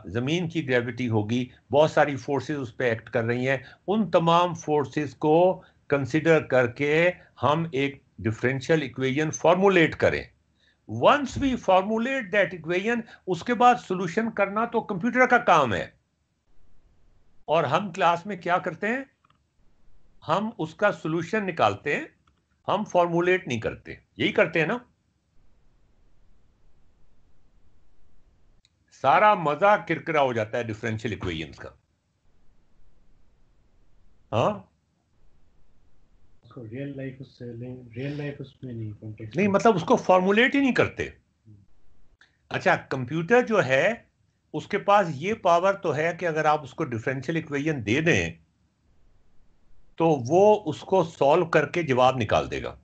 S1: ज़मीन की ग्रेविटी होगी, बहुत सारी फोर्सेस उस पर एक्ट कर रही हैं। उन तमाम फोर्सेस को कंसिडर करके हम एक डिफरेंशियल इक्वेशन फॉर्मुलेट करें। Once we formulate that equation, उसके बाद सॉल्यूशन करना तो कंप्यूटर का काम है। और हम क्लास में क्या करते हैं? हम उसका सॉल्यूशन निकालते हैं, हम फॉर्मुलेट नहीं करते। यही करते हैं ना? सारा मजा किरकिरा हो जाता है डिफरेंशियल इक्वेशंस का। हाँ,
S6: उसको रियल लाइफ उसमें नहीं, कॉन्टेक्स्ट
S1: नहीं
S6: में।
S1: मतलब उसको फॉर्मुलेट ही नहीं करते। अच्छा, कंप्यूटर जो है उसके पास ये पावर तो है कि अगर आप उसको डिफरेंशियल इक्वेशन दे दें तो वो उसको सॉल्व करके जवाब निकाल देगा।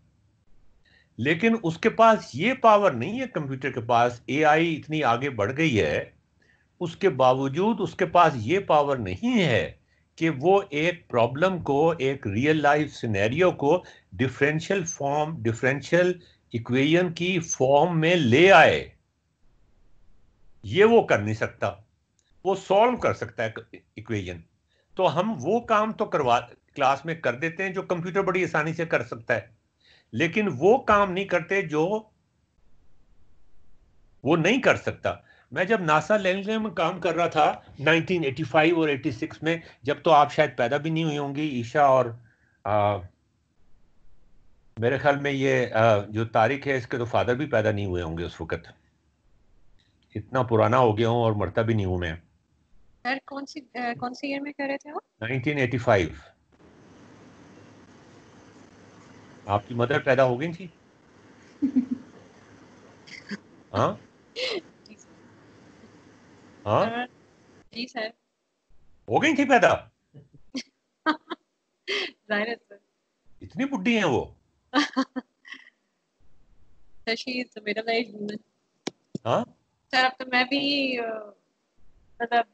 S1: लेकिन उसके पास ये पावर नहीं है, कंप्यूटर के पास, एआई इतनी आगे बढ़ गई है, उसके बावजूद उसके पास ये पावर नहीं है कि वो एक प्रॉब्लम को, एक रियल लाइफ सिनेरियो को डिफरेंशियल इक्वेशन की फॉर्म में ले आए। ये वो कर नहीं सकता। वो सॉल्व कर सकता है इक्वेशन, तो हम वो काम तो करवा क्लास में कर देते हैं जो कंप्यूटर बड़ी आसानी से कर सकता है, लेकिन वो काम नहीं करते जो वो नहीं कर सकता। मैं जब नासा लैंग्वेज में काम कर रहा था 1985 और 86 में, जब तो आप शायद पैदा भी नहीं हुई होंगी ईशा, और मेरे ख्याल में ये जो तारिक है इसके तो फादर भी पैदा नहीं हुए होंगे उस वक्त। इतना पुराना हो गया हूं और मरता भी नहीं हूं मैं।
S7: सर कौन सी ईयर में कर रहे थे आप?
S1: 1985। आपकी मदर पैदा हो गई थी? हाँ,
S7: जी
S1: हाँ,
S7: सर। जी सर।
S1: हो गई थी पैदा?
S7: जाहिर है सर।
S1: इतनी बुढ़ी हैं वो?
S7: Sir she is middle age woman.
S1: हाँ,
S7: सर अब तो मैं भी मतलब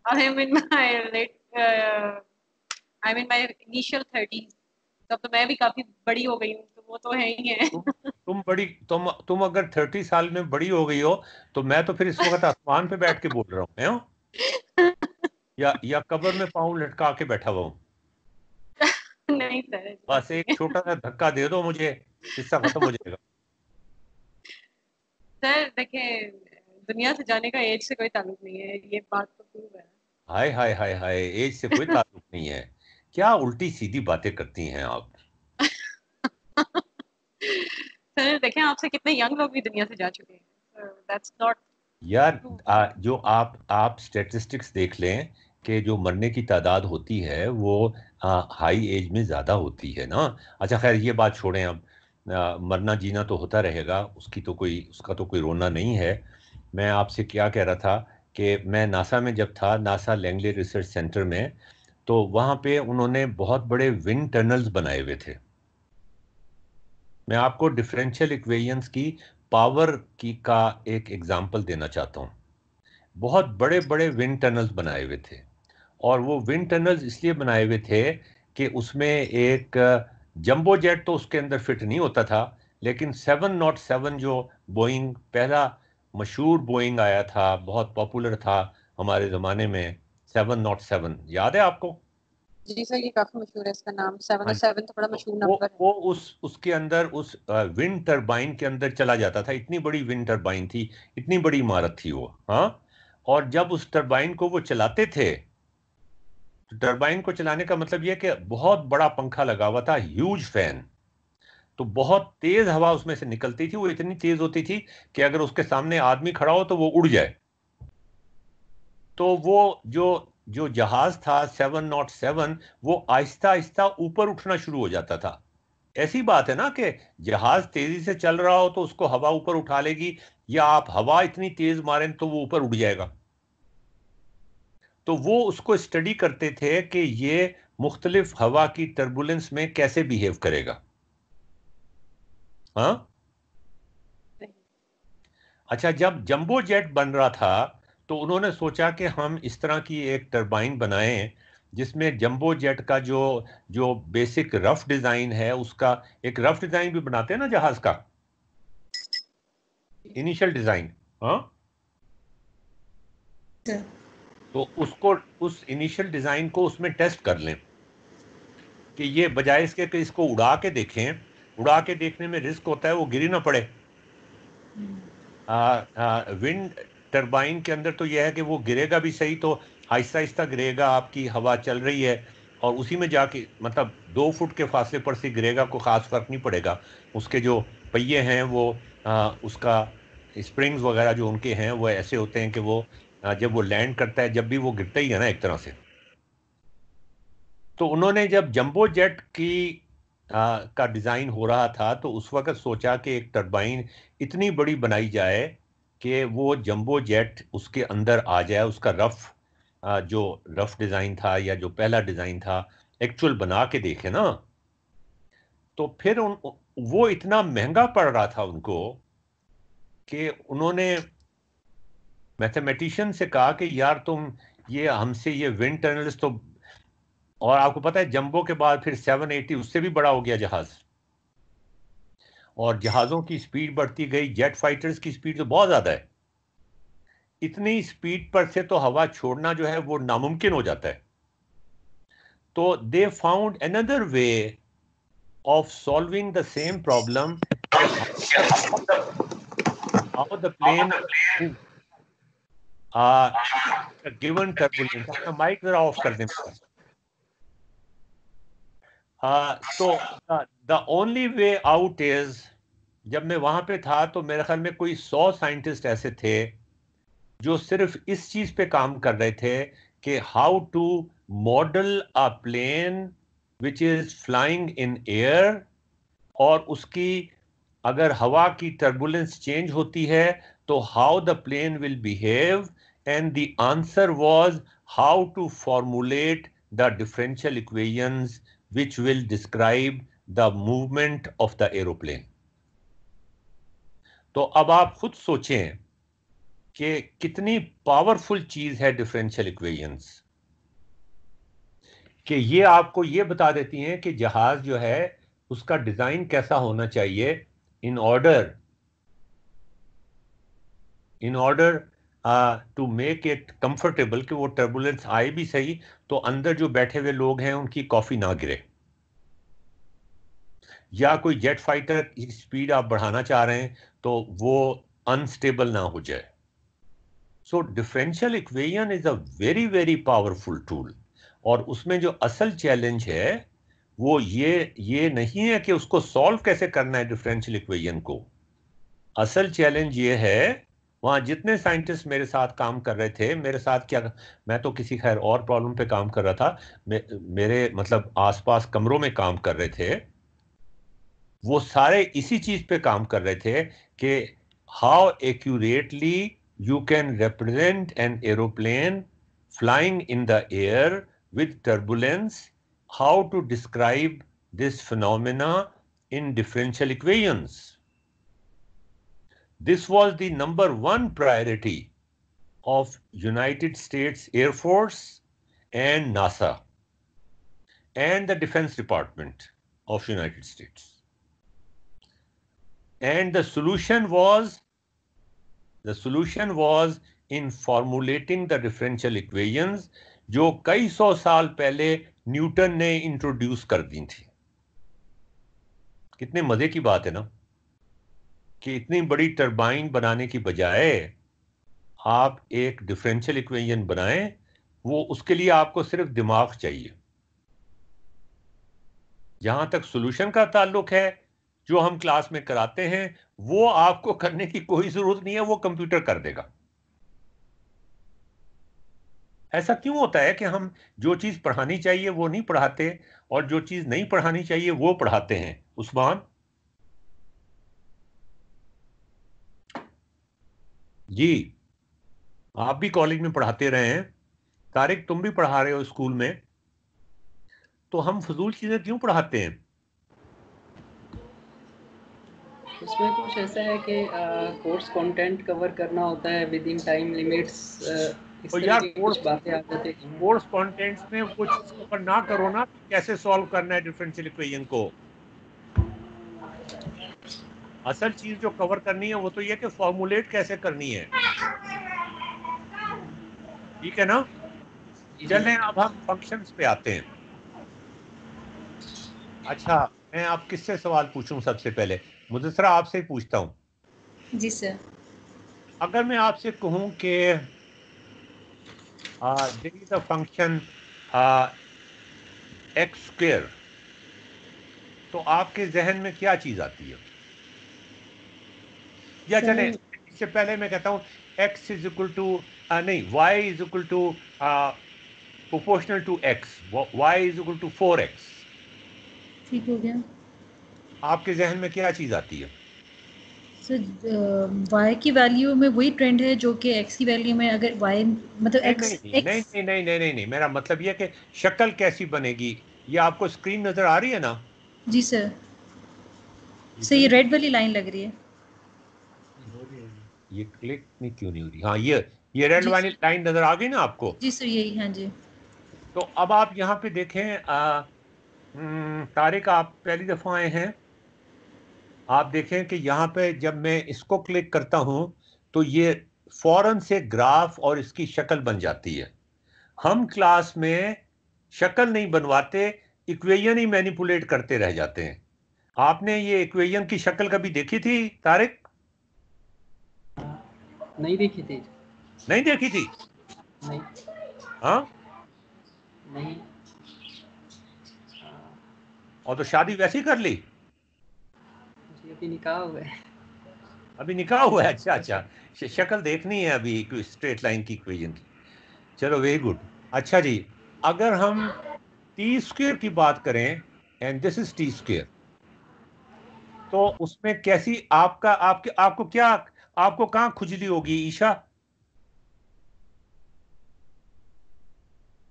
S7: I am in my initial 30s, तब तो मैं भी काफी बड़ी हो गई हूँ, तो वो तो है ही है।
S1: तुम अगर 30 साल में बड़ी हो गई हो तो मैं तो फिर इस वक्त आसमान पे बैठ के बोल रहा हूँ, हैं? या कब्र में पाँव लटका के बैठा हुआ हूँ।
S7: नहीं सर, ऐसी बात
S1: बस
S7: नहीं
S1: एक
S7: है।
S1: छोटा सा धक्का दे दो मुझे, किस्सा खत्म हो जाएगा।
S7: सर देखिए, दुनिया से जाने का एज से कोई ताल्लुक नहीं है, ये बात तो प्रूव है।
S1: हाय हाय हाय हाय, एज से कोई ताल्लुक नहीं है। क्या उल्टी सीधी बातें करती हैं आप?
S7: सर देखें, आपसे कितने यंग लोग भी दुनिया से जा चुके हैं, दैट्स नॉट
S1: यार जो आप स्टैटिस्टिक्स देख लें कि जो मरने की तादाद होती है वो हाई एज में ज़्यादा होती है ना। अच्छा खैर ये बात छोड़ें अब, मरना जीना तो होता रहेगा, उसका तो कोई रोना नहीं है। मैं आपसे क्या कह रहा था कि मैं नासा में जब था, नासा लैंगले रिसर्च सेंटर में, तो वहाँ पे उन्होंने बहुत बड़े विंड टनल्स बनाए हुए थे। मैं आपको डिफरेंशियल इक्वेशंस की पावर की का एक एग्जांपल देना चाहता हूँ। बहुत बड़े बड़े विंड टनल्स बनाए हुए थे, और वो विंड टनल्स इसलिए बनाए हुए थे कि उसमें एक जंबो जेट तो उसके अंदर फिट नहीं होता था, लेकिन 707 जो बोइंग, पहला मशहूर बोइंग आया था, बहुत पॉपुलर था हमारे ज़माने में, 707 याद है आपको?
S7: जी सर, ये काफी मशहूर है इसका नाम।
S1: हाँ,
S7: 707 तो बड़ा मशहूर
S1: वो
S7: नंबर है।
S1: वो उसके अंदर, उस विंड टरबाइन के अंदर चला जाता था। इतनी बड़ी विंड टरबाइन थी, इतनी बड़ी इमारत थी वो। हाँ, और जब उस टरबाइन को वो चलाते थे, तो टरबाइन को चलाने का मतलब यह कि बहुत बड़ा पंखा लगा हुआ था, ह्यूज फैन, तो बहुत तेज हवा उसमें से निकलती थी। वो इतनी तेज होती थी कि अगर उसके सामने आदमी खड़ा हो तो वो उड़ जाए। तो वो जो जो जहाज था 707, वो आहिस्ता आहिस्ता ऊपर उठना शुरू हो जाता था। ऐसी बात है ना कि जहाज तेजी से चल रहा हो तो उसको हवा ऊपर उठा लेगी, या आप हवा इतनी तेज मारें तो वो ऊपर उड़ जाएगा। तो वो उसको स्टडी करते थे कि ये मुख्तलिफ हवा की टर्बुलेंस में कैसे बिहेव करेगा। हाँ, अच्छा, जब जंबो जेट बन रहा था तो उन्होंने सोचा कि हम इस तरह की एक टरबाइन बनाएं जिसमें जंबो जेट का जो जो बेसिक रफ डिजाइन है, उसका एक रफ डिजाइन भी बनाते हैं ना जहाज का, इनिशियल डिजाइन। हाँ, तो उसको, उस इनिशियल डिजाइन को उसमें टेस्ट कर लें कि ये बजाय इसके कि इसको उड़ा के देखें, उड़ा के देखने में रिस्क होता है वो गिरी ना पड़े। विंड टरबाइन के अंदर तो यह है कि वो गिरेगा भी सही तो आहिस्ता आहिस्ता गिरेगा, आपकी हवा चल रही है और उसी में जाके, मतलब 2 फुट के फासले पर से गिरेगा, कोई खास फर्क नहीं पड़ेगा। उसके जो पहिए हैं वो उसका स्प्रिंग्स वगैरह जो उनके हैं वो ऐसे होते हैं कि वो जब वो लैंड करता है, जब भी वो गिरता ही है ना एक तरह से। तो उन्होंने जब जंबो जेट का डिज़ाइन हो रहा था तो उस वक्त सोचा कि एक टरबाइन इतनी बड़ी बनाई जाए कि वो जंबो जेट उसके अंदर आ जाए, उसका जो रफ डिज़ाइन था या जो पहला डिज़ाइन था एक्चुअल बना के देखे ना। तो फिर वो इतना महंगा पड़ रहा था उनको कि उन्होंने मैथमेटिशियन से कहा कि यार तुम ये हमसे ये विंड टनल्स तो, और आपको पता है जंबो के बाद फिर 780 उससे भी बड़ा हो गया जहाज, और जहाज़ों की स्पीड बढ़ती गई, जेट फाइटर्स की स्पीड तो बहुत ज़्यादा है, इतनी स्पीड पर से तो हवा छोड़ना जो है वो नामुमकिन हो जाता है। तो they found another way of solving the same problem, how the plane given turbulence. अपना माइक जरा ऑफ कर दें। तो the only way out is, जब मैं वहां पे था तो मेरे ख्याल में कोई 100 साइंटिस्ट ऐसे थे जो सिर्फ इस चीज पे काम कर रहे थे कि how to model a plane which is flying in air, और उसकी अगर हवा की टर्बुलेंस चेंज होती है तो how the plane will behave. And the answer was how to formulate the differential equations which will describe the movement of the aeroplane। तो अब आप खुद सोचें कि कितनी पावरफुल चीज है डिफरेंशियल इक्वेशंस, कि ये आपको ये बता देती हैं कि जहाज जो है उसका डिजाइन कैसा होना चाहिए in order to make it comfortable, कि वो टर्बुलेंस आए भी सही तो अंदर जो बैठे हुए लोग हैं उनकी कॉफी ना गिरे, या कोई जेट फाइटर की स्पीड आप बढ़ाना चाह रहे हैं तो वो अनस्टेबल ना हो जाए। So differential equation is a very very powerful tool, और उसमें जो असल चैलेंज है वो ये नहीं है कि उसको सॉल्व कैसे करना है डिफरेंशियल इक्वेशन को। असल चैलेंज ये है वहाँ जितने साइंटिस्ट मेरे साथ काम कर रहे थे, मेरे साथ क्या, मैं तो किसी खैर और प्रॉब्लम पे काम कर रहा था, मेरे मतलब आसपास कमरों में काम कर रहे थे, वो सारे इसी चीज पे काम कर रहे थे कि how accurately you can represent an aeroplane flying in the air with turbulence, how to describe this phenomena in differential equations. This was the number one priority of United States Air Force and NASA and the Defense Department of United States. And the solution was in formulating the differential equations जो कई सौ साल पहले Newton ने introduce कर दी थी। कितने मजे की बात है ना कि इतनी बड़ी टरबाइन बनाने की बजाय आप एक डिफरेंशियल इक्वेशन बनाएं, वो उसके लिए आपको सिर्फ दिमाग चाहिए। जहां तक सॉल्यूशन का ताल्लुक है, जो हम क्लास में कराते हैं वो आपको करने की कोई जरूरत नहीं है, वो कंप्यूटर कर देगा। ऐसा क्यों होता है कि हम जो चीज पढ़ानी चाहिए वो नहीं पढ़ाते और जो चीज नहीं पढ़ानी चाहिए वो पढ़ाते हैं? उस्मान जी, आप भी कॉलेज में पढ़ाते रहे हैं, तारिक तुम भी पढ़ा रहे हो स्कूल में, तो हम फजूल चीजें क्यों पढ़ाते हैं?
S5: उसमें कुछ ऐसा है कि कोर्स कंटेंट कवर करना होता है विद इन टाइम लिमिट्स, इस
S1: और
S5: तरह
S1: यार
S5: की कुछ बातें आ जाती हैं।
S1: कोर्स कंटेंट्स में वो चीज कवर ना करो ना, कैसे सॉल्व करना है डिफरेंशियल इक्वेशन को। असल चीज जो कवर करनी है वो तो ये कि फॉर्मुलेट कैसे करनी है, ठीक है ना। चलें अब हम फंक्शंस पे आते हैं। अच्छा, मैं आप किससे सवाल पूछूं? सबसे पहले मुदस्सरा आपसे ही पूछता हूं।
S4: जी सर।
S1: अगर मैं आपसे कहूं कि there is a function x square, तो आपके जहन में क्या चीज आती है? या चले इससे पहले मैं कहता हूं x इज इक्वल टू नहीं, y is equal to proportional to x, y is equal to 4x।
S4: ठीक हो गया
S1: आपके जहन में क्या चीज आती है?
S4: सर। y की वैल्यू में वही ट्रेंड है जो कि x की वैल्यू में, अगर y मतलब
S1: नहीं
S4: x
S1: नहीं नहीं
S4: x
S1: नहीं नहीं नहीं नहीं नहीं, मेरा मतलब ये कि शक्ल कैसी बनेगी। ये आपको स्क्रीन नजर आ रही है ना?
S4: जी सर। सर ये रेड वाली लाइन लग रही है।
S1: ये क्लिक नहीं क्यों नहीं हो रही? हाँ, ये रेड
S4: जी
S1: वाली लाइन नजर आ गई ना आपको?
S4: जी सर, यही, हाँ जी।
S1: तो अब आप यहाँ पे देखें, तारिक आप पहली दफा आए हैं, आप देखें कि यहाँ पे जब मैं इसको क्लिक करता हूं तो ये फौरन से ग्राफ और इसकी शक्ल बन जाती है। हम क्लास में शक्ल नहीं बनवाते, इक्वेशन ही मैनिपुलेट करते रह जाते हैं। आपने ये इक्वेशन की शक्ल कभी देखी थी तारिक?
S5: नहीं देखी थी।
S1: नहीं देखी थी?
S5: नहीं
S1: हाँ,
S5: नहीं।
S1: और तो शादी वैसी कर ली?
S5: जी अभी निकाह हुआ है।
S1: अभी निकाह हुआ है? अच्छा अच्छा, शक्ल देखनी है अभी स्ट्रेट लाइन की इक्वेशन की। चलो वेरी गुड। अच्छा जी, अगर हम टी स्क्वायर की बात करें and this is T square, तो उसमें कैसी आपको क्या, आपको कहां खुजली होगी ईशा?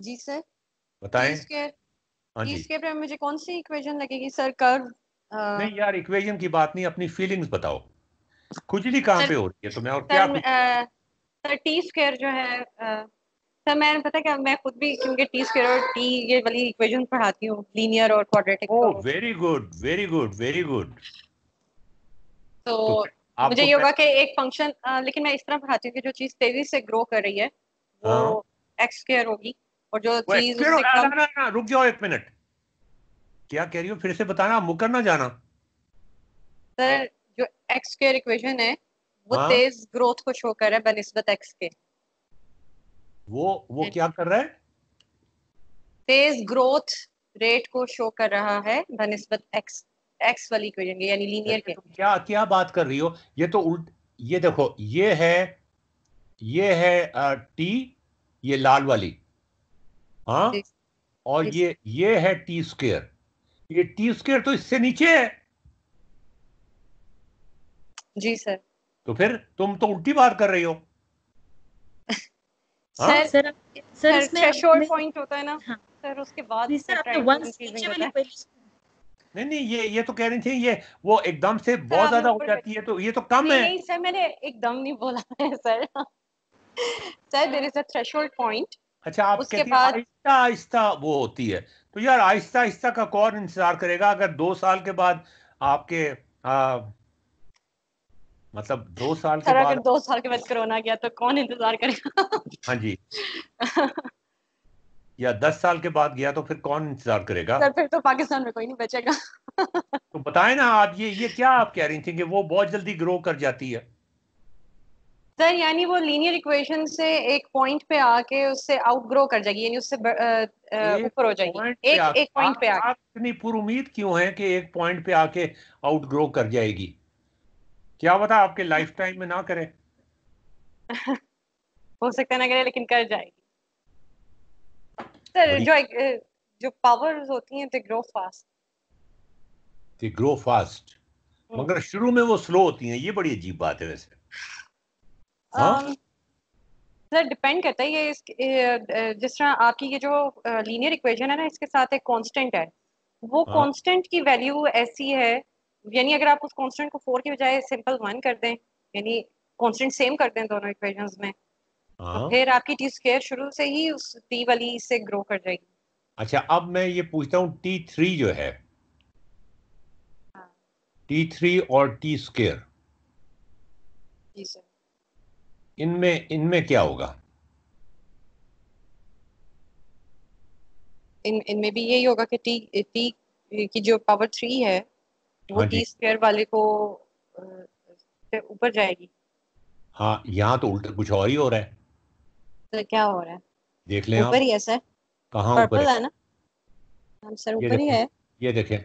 S7: जी सर।
S1: बताएं।
S7: टी स्क्वायर,
S1: हाँ
S7: टी
S1: जी।
S7: स्क्वायर पे मुझे कौन सी इक्वेशन लगेगी सर? कर्व?
S1: नहीं यार, इक्वेशन की बात नहीं, अपनी फीलिंग्स बताओ, खुजली कहां पे हो रही है तुम्हें और क्या
S7: सर टी स्क्वायर जो है सर, मैं पता क्या, मैं खुद भी क्योंकि टी स्क्वायर और टी ये वाली इक्वेशन पढ़ाती हूँ, लीनियर और quadratic.
S1: Oh very good very good very good.
S7: तो
S1: आपको
S7: मुझे ये होगा कि एक फंक्शन, लेकिन मैं इस तरह पढ़ाती हूँ कि जो चीज तेजी से ग्रो कर रही है वो एक्स स्क्वायर होगी, और जो चीज उससे कम।
S1: ना, रुक जाओ एक मिनट, क्या कह रही हो? फिर से बताना, मुकर ना जाना।
S7: सर जो एक्स स्क्वायर इक्वेशन है वो
S1: हाँ?
S7: तेज ग्रोथ को शो कर रहा है बनिस्बत एक्स के।
S1: वो क्या कर रहा है?
S7: तेज ग्रोथ रेट को शो कर रहा है बनिस्बत एक्स, एक्स वाली इक्वेशन के, यानी लीनियर के।
S1: तुम क्या क्या बात कर रही हो? ये तो उल्ट, ये देखो, ये है ये है टी, ये लाल वाली, हाँ,
S7: जी
S1: और
S7: जी
S1: ये है टी स्क्वेयर। ये टी स्क्वेयर तो इससे नीचे है,
S7: जी सर।
S1: तो फिर तुम तो उल्टी बात कर रही हो। हाँ,
S7: सर
S4: सर सर
S7: सर
S4: इसमें
S7: थ्रेशोल्ड
S4: आपने,
S7: पॉइंट होता है ना
S4: हाँ
S7: सर, उसके बाद
S4: जी
S7: फिर
S4: सर, आपने
S7: प्राइस
S4: वन से
S7: इंक्रीजिंग
S4: नीचे
S7: होता
S4: वाली
S7: है।
S4: वैल्यूज,
S1: नहीं नहीं, ये तो कह रही थी, ये वो एकदम से
S7: सर
S1: बहुत
S7: आपने
S1: ज्यादा हो
S7: ऊपर
S1: जाती है, तो ये तो कम
S7: नहीं
S1: है।
S7: नहीं सर, मैंने एकदम नहीं बोला है sir. Sir there is a threshold point,
S1: अच्छा, आप
S7: उसके
S1: कहती हैं
S7: बाद
S1: आहिस्ता आहिस्ता वो होती है, तो यार आहिस्ता आहिस्ता का कौन इंतजार करेगा? अगर 2 साल के बाद आपके मतलब 2 साल के
S7: सर अगर
S1: बाद,
S7: 2 साल के बाद कोरोना गया तो कौन इंतजार करेगा?
S1: हाँ जी, या 10 साल के बाद गया तो फिर कौन इंतजार करेगा?
S7: सर फिर तो पाकिस्तान में कोई नहीं बचेगा।
S1: तो बताएं ना आप, ये क्या आप कह रही थी कि वो बहुत जल्दी ग्रो कर जाती है?
S7: सर यानी वो लीनियर इक्वेशन से एक पॉइंट पे आके उससे आउटग्रो कर जाएगी, यानी उससे
S1: एक
S7: ऊपर हो जाएगी,
S1: पॉइंट पे
S7: एक एक पॉइंट पे
S1: आप इतनी पूरी उम्मीद क्यों है कि एक पॉइंट पे आके आउटग्रो कर जाएगी? क्या पता आपके लाइफ टाइम में ना करे।
S7: आके हो सकता है ना करे, लेकिन कर जाएगी। सर
S1: बड़ी,
S7: जो पावर्स होती हैं they grow fast.
S1: They grow fast, मगर शुरू में वो स्लो होती हैं, ये बड़ी अजीब बात है वैसे। हाँ,
S7: सर डिपेंड करता है जिस तरह आपकी ये जो लीनियर इक्वेशन है ना, इसके साथ एक कांस्टेंट है, वो
S1: हाँ,
S7: कांस्टेंट की वैल्यू ऐसी है, यानी अगर आप उस कांस्टेंट को 4 की बजाय सिंपल 1 कर दें, यानी कांस्टेंट सेम कर दें दोनों इक्वेशंस में, तो
S1: हाँ।
S7: फिर आपकी टी स्क्वायर शुरू से ही उस टी वाली से ग्रो कर जाएगी।
S1: अच्छा, अब मैं ये पूछता हूँ, T3 जो है,
S7: हाँ
S1: T3 और टी स्क्वेयर,
S7: जी सर।
S1: इनमें इनमें क्या होगा?
S7: इनमें भी यही होगा कि टी टी की जो पावर 3 है वो
S1: हाँ जी,
S7: टी स्क्वायर वाले को से ऊपर जाएगी।
S1: हाँ, यहाँ तो उल्टा कुछ और ही हो रहा है।
S7: तो क्या हो रहा है?
S1: देख लें
S7: ऊपर
S1: आप,
S7: ही है सर,
S1: कहाँ ऊपर है?
S7: पर्पल है ना। हाँ सर
S1: ये
S7: ऊपर ही
S1: देखें,
S7: है।
S1: ये देखें।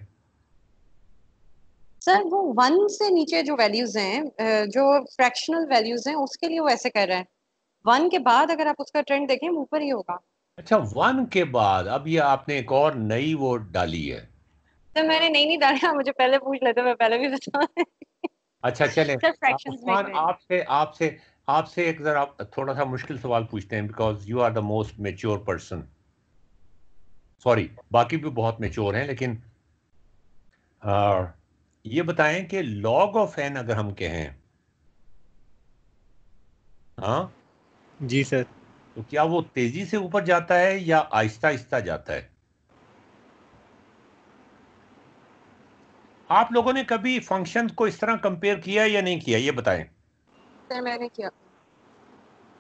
S7: सर वो 1 से नीचे जो वैल्यूज हैं, जो फ्रैक्शनल वैल्यूज हैं, उसके लिए वो ऐसे कर रहा है। 1 के बाद अगर आप उसका ट्रेंड देखें वो ऊपर ही होगा।
S1: अच्छा, 1 के बाद अब ये आपने एक और नई वो डाली है।
S7: सर मैंने नहीं डाला, मुझे पहले पूछ लेते, मैं पहले भी बता।
S1: अच्छा, चले,
S7: सर फ्रैक्शंस में
S1: उस्मान,
S7: करें।
S1: आपसे आपसे आपसे एक जरा थोड़ा सा मुश्किल सवाल पूछते हैं, because you are the most mature person. Sorry, बाकी भी बहुत मेच्योर हैं, लेकिन ये बताएं कि लॉग ऑफ एन अगर हम कहें, हाँ,
S2: जी सर।
S1: तो क्या वो तेजी से ऊपर जाता है या आहिस्ता आहिस्ता जाता है? आप लोगों ने कभी फंक्शन को इस तरह कंपेयर किया है या नहीं किया, ये बताएं।
S7: सर मैंने किया।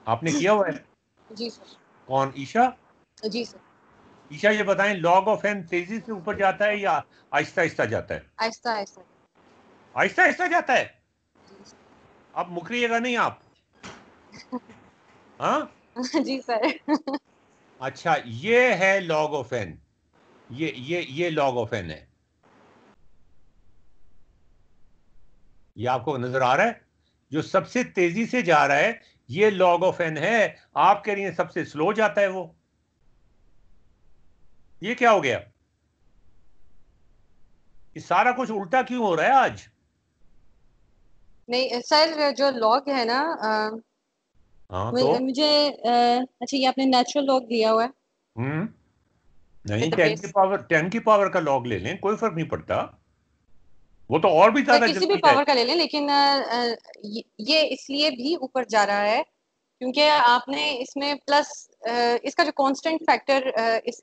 S1: आपने किया हुआ है?
S7: जी सर।
S1: कौन, ईशा?
S7: जी सर।
S1: ईशा, ये बताएं, लॉग ऑफ एन तेजी से ऊपर जाता है या आहिस्ता आहिस्ता जाता है?
S7: आहिस्ता आहिस्ता।
S1: आहिस्ता आहिस्ता जाता है।
S7: जी
S1: अब मुकरिएगा नहीं आप? हाँ,
S7: सर। जी सर।
S1: अच्छा, ये है लॉग ऑफ एन, ये लॉग ऑफ एन है। ये आपको नजर आ रहा है? जो सबसे तेजी से जा रहा है ये लॉग ऑफ एन है। आप कह रही हैं सबसे स्लो जाता है वो। ये क्या हो गया? ये सारा कुछ उल्टा क्यों हो रहा है आज?
S7: नहीं सर, जो लॉग है ना,
S1: हाँ, तो
S7: मुझे अच्छा, ये आपने नेचुरल लॉग दिया हुआ है
S1: हम्म, नहीं,
S7: विद द
S1: 10 की
S7: बेस।
S1: पावर 10 की पावर का लॉग ले लें, कोई फर्क नहीं पड़ता। वो तो और भी
S7: सर
S1: ज्यादा
S7: किसी भी
S1: जल्दी
S7: पावर
S1: जाएगा।
S7: का ले लें, लेकिन ये इसलिए भी ऊपर जा रहा है क्योंकि आपने इसमें प्लस इसका जो कांस्टेंट फैक्टर इस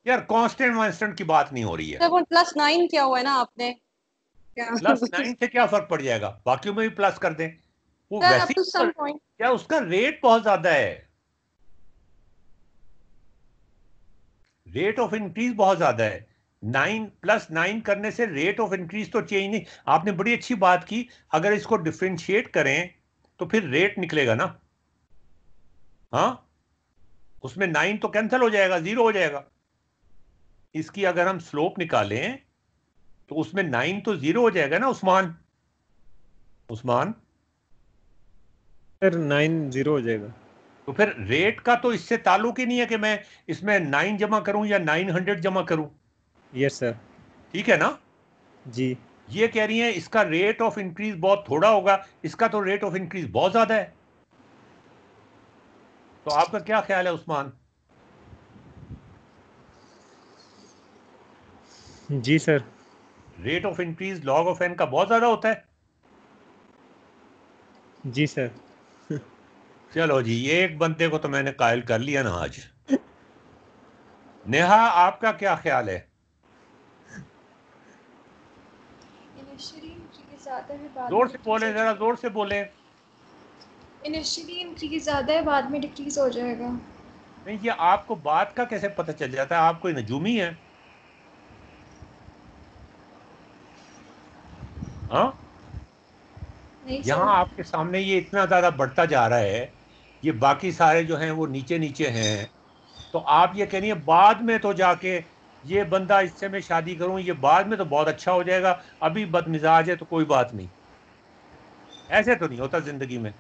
S1: यार, कांस्टेंट वांस्टेंट की बात नहीं हो रही है।
S7: सर वो +9 किया हुआ है ना आपने क्या?
S1: +9 से क्या फर्क पड़ जाएगा? बाकियों में भी प्लस कर दें, वो
S7: सर अप
S1: वैसे
S7: टू
S1: ही
S7: सम पॉइंट।
S1: क्या उसका रेट बहुत ज्यादा है? रेट ऑफ इंक्रीज बहुत ज्यादा है। 9 + 9 करने से रेट ऑफ इंक्रीज तो चेंज नहीं। आपने बड़ी अच्छी बात की, अगर इसको डिफ्रेंशिएट करें तो फिर रेट निकलेगा ना। हाँ, उसमें 9 तो कैंसिल हो जाएगा, 0 हो जाएगा। इसकी अगर हम स्लोप निकालें तो उसमें 9 तो 0 हो जाएगा ना, उस्मान? उस्मान,
S2: सर 9 0 हो जाएगा।
S1: तो फिर रेट का तो इससे ताल्लुक ही नहीं है कि मैं इसमें 9 जमा करूं या 900 जमा करूं।
S2: Yes sir.
S1: ठीक है ना?
S2: जी
S1: ये कह रही हैं इसका रेट ऑफ इंक्रीज बहुत थोड़ा होगा, इसका तो रेट ऑफ इंक्रीज बहुत ज्यादा है। तो आपका क्या ख्याल है उस्मान?
S2: जी sir.
S1: Rate of increase log of n का बहुत ज्यादा होता है।
S2: जी सर।
S1: चलो जी, ये एक बंदे को तो मैंने कायल कर लिया ना आज। नेहा, आपका क्या ख्याल है?
S3: इनिशियली इंक्रीज ज़्यादा है, बाद
S1: जोर
S3: में
S1: से
S3: डिक्रीज
S1: बोले,
S3: हो
S1: जरा
S3: जाएगा।
S1: जोर से बोले।
S3: इनिशियली इंक्रीज ज़्यादा है, बाद में डिक्रीज हो जाएगा।
S1: नहीं, ये आपको बात का कैसे पता चल जाता है? आप कोई नजूमी है? हाँ,
S3: नहीं
S1: यहाँ
S3: सर।
S1: आपके सामने ये इतना ज्यादा बढ़ता जा रहा है, ये बाकी सारे जो हैं वो नीचे नीचे हैं, तो आप ये कह रही है बाद में तो जाके ये बंदा, इससे मैं शादी करूं, ये बाद में तो बहुत अच्छा हो जाएगा, अभी बदमिजाज है तो कोई बात नहीं। ऐसे तो नहीं होता जिंदगी में।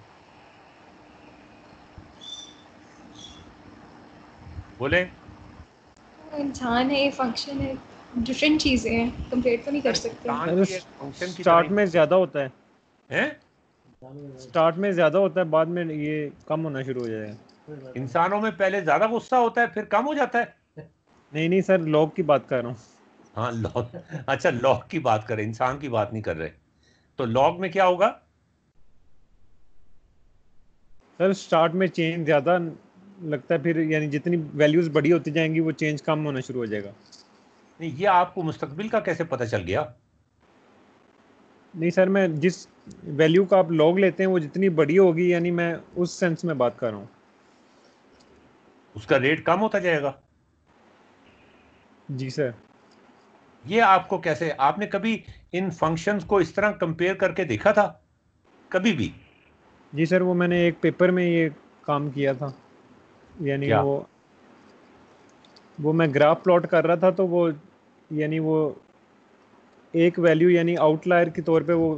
S1: बोले।
S3: वो इंसान है, ये फंक्शन है, डिफरेंट चीज़ें हैं, कंपेयर तो नहीं कर सकते।
S1: इंसान
S2: सर
S1: की एक फंक्शन की
S2: स्टार्ट
S1: तरह
S2: में ज़्यादा होता है,
S1: है।
S2: स्टार्ट में ज़्यादा होता है, बाद में ये कम होना शुरू हो जाएगा।
S1: इंसानों में पहले ज्यादा गुस्सा होता है, फिर कम हो जाता है।
S2: नहीं नहीं सर, लोग की बात कर रहा हूँ।
S1: हाँ, लॉग। अच्छा, लॉग की बात कर रहे, इंसान की बात नहीं कर रहे। तो लॉग में क्या होगा?
S2: सर स्टार्ट में चेंज ज़्यादा लगता है, फिर यानी जितनी वैल्यूज़ बड़ी होती जाएंगी वो चेंज कम होना शुरू हो जाएगा।
S1: नहीं, ये आपको मुस्तकबिल का कैसे पता चल गया?
S2: नहीं सर, मैं जिस वैल्यू का आप लॉग लेते हैं वो जितनी बड़ी होगी, यानी मैं उस सेंस में बात कर रहा हूँ।
S1: उसका रेट कम होता जाएगा।
S2: जी सर।
S1: ये आपको कैसे, आपने कभी इन फंक्शंस को इस तरह कंपेयर करके देखा था कभी भी?
S2: जी सर, वो मैंने एक पेपर में ये काम किया था, यानी
S1: क्या?
S2: वो मैं ग्राफ प्लॉट कर रहा था, तो वो यानी वो एक वैल्यू यानी आउटलायर के तौर पे वो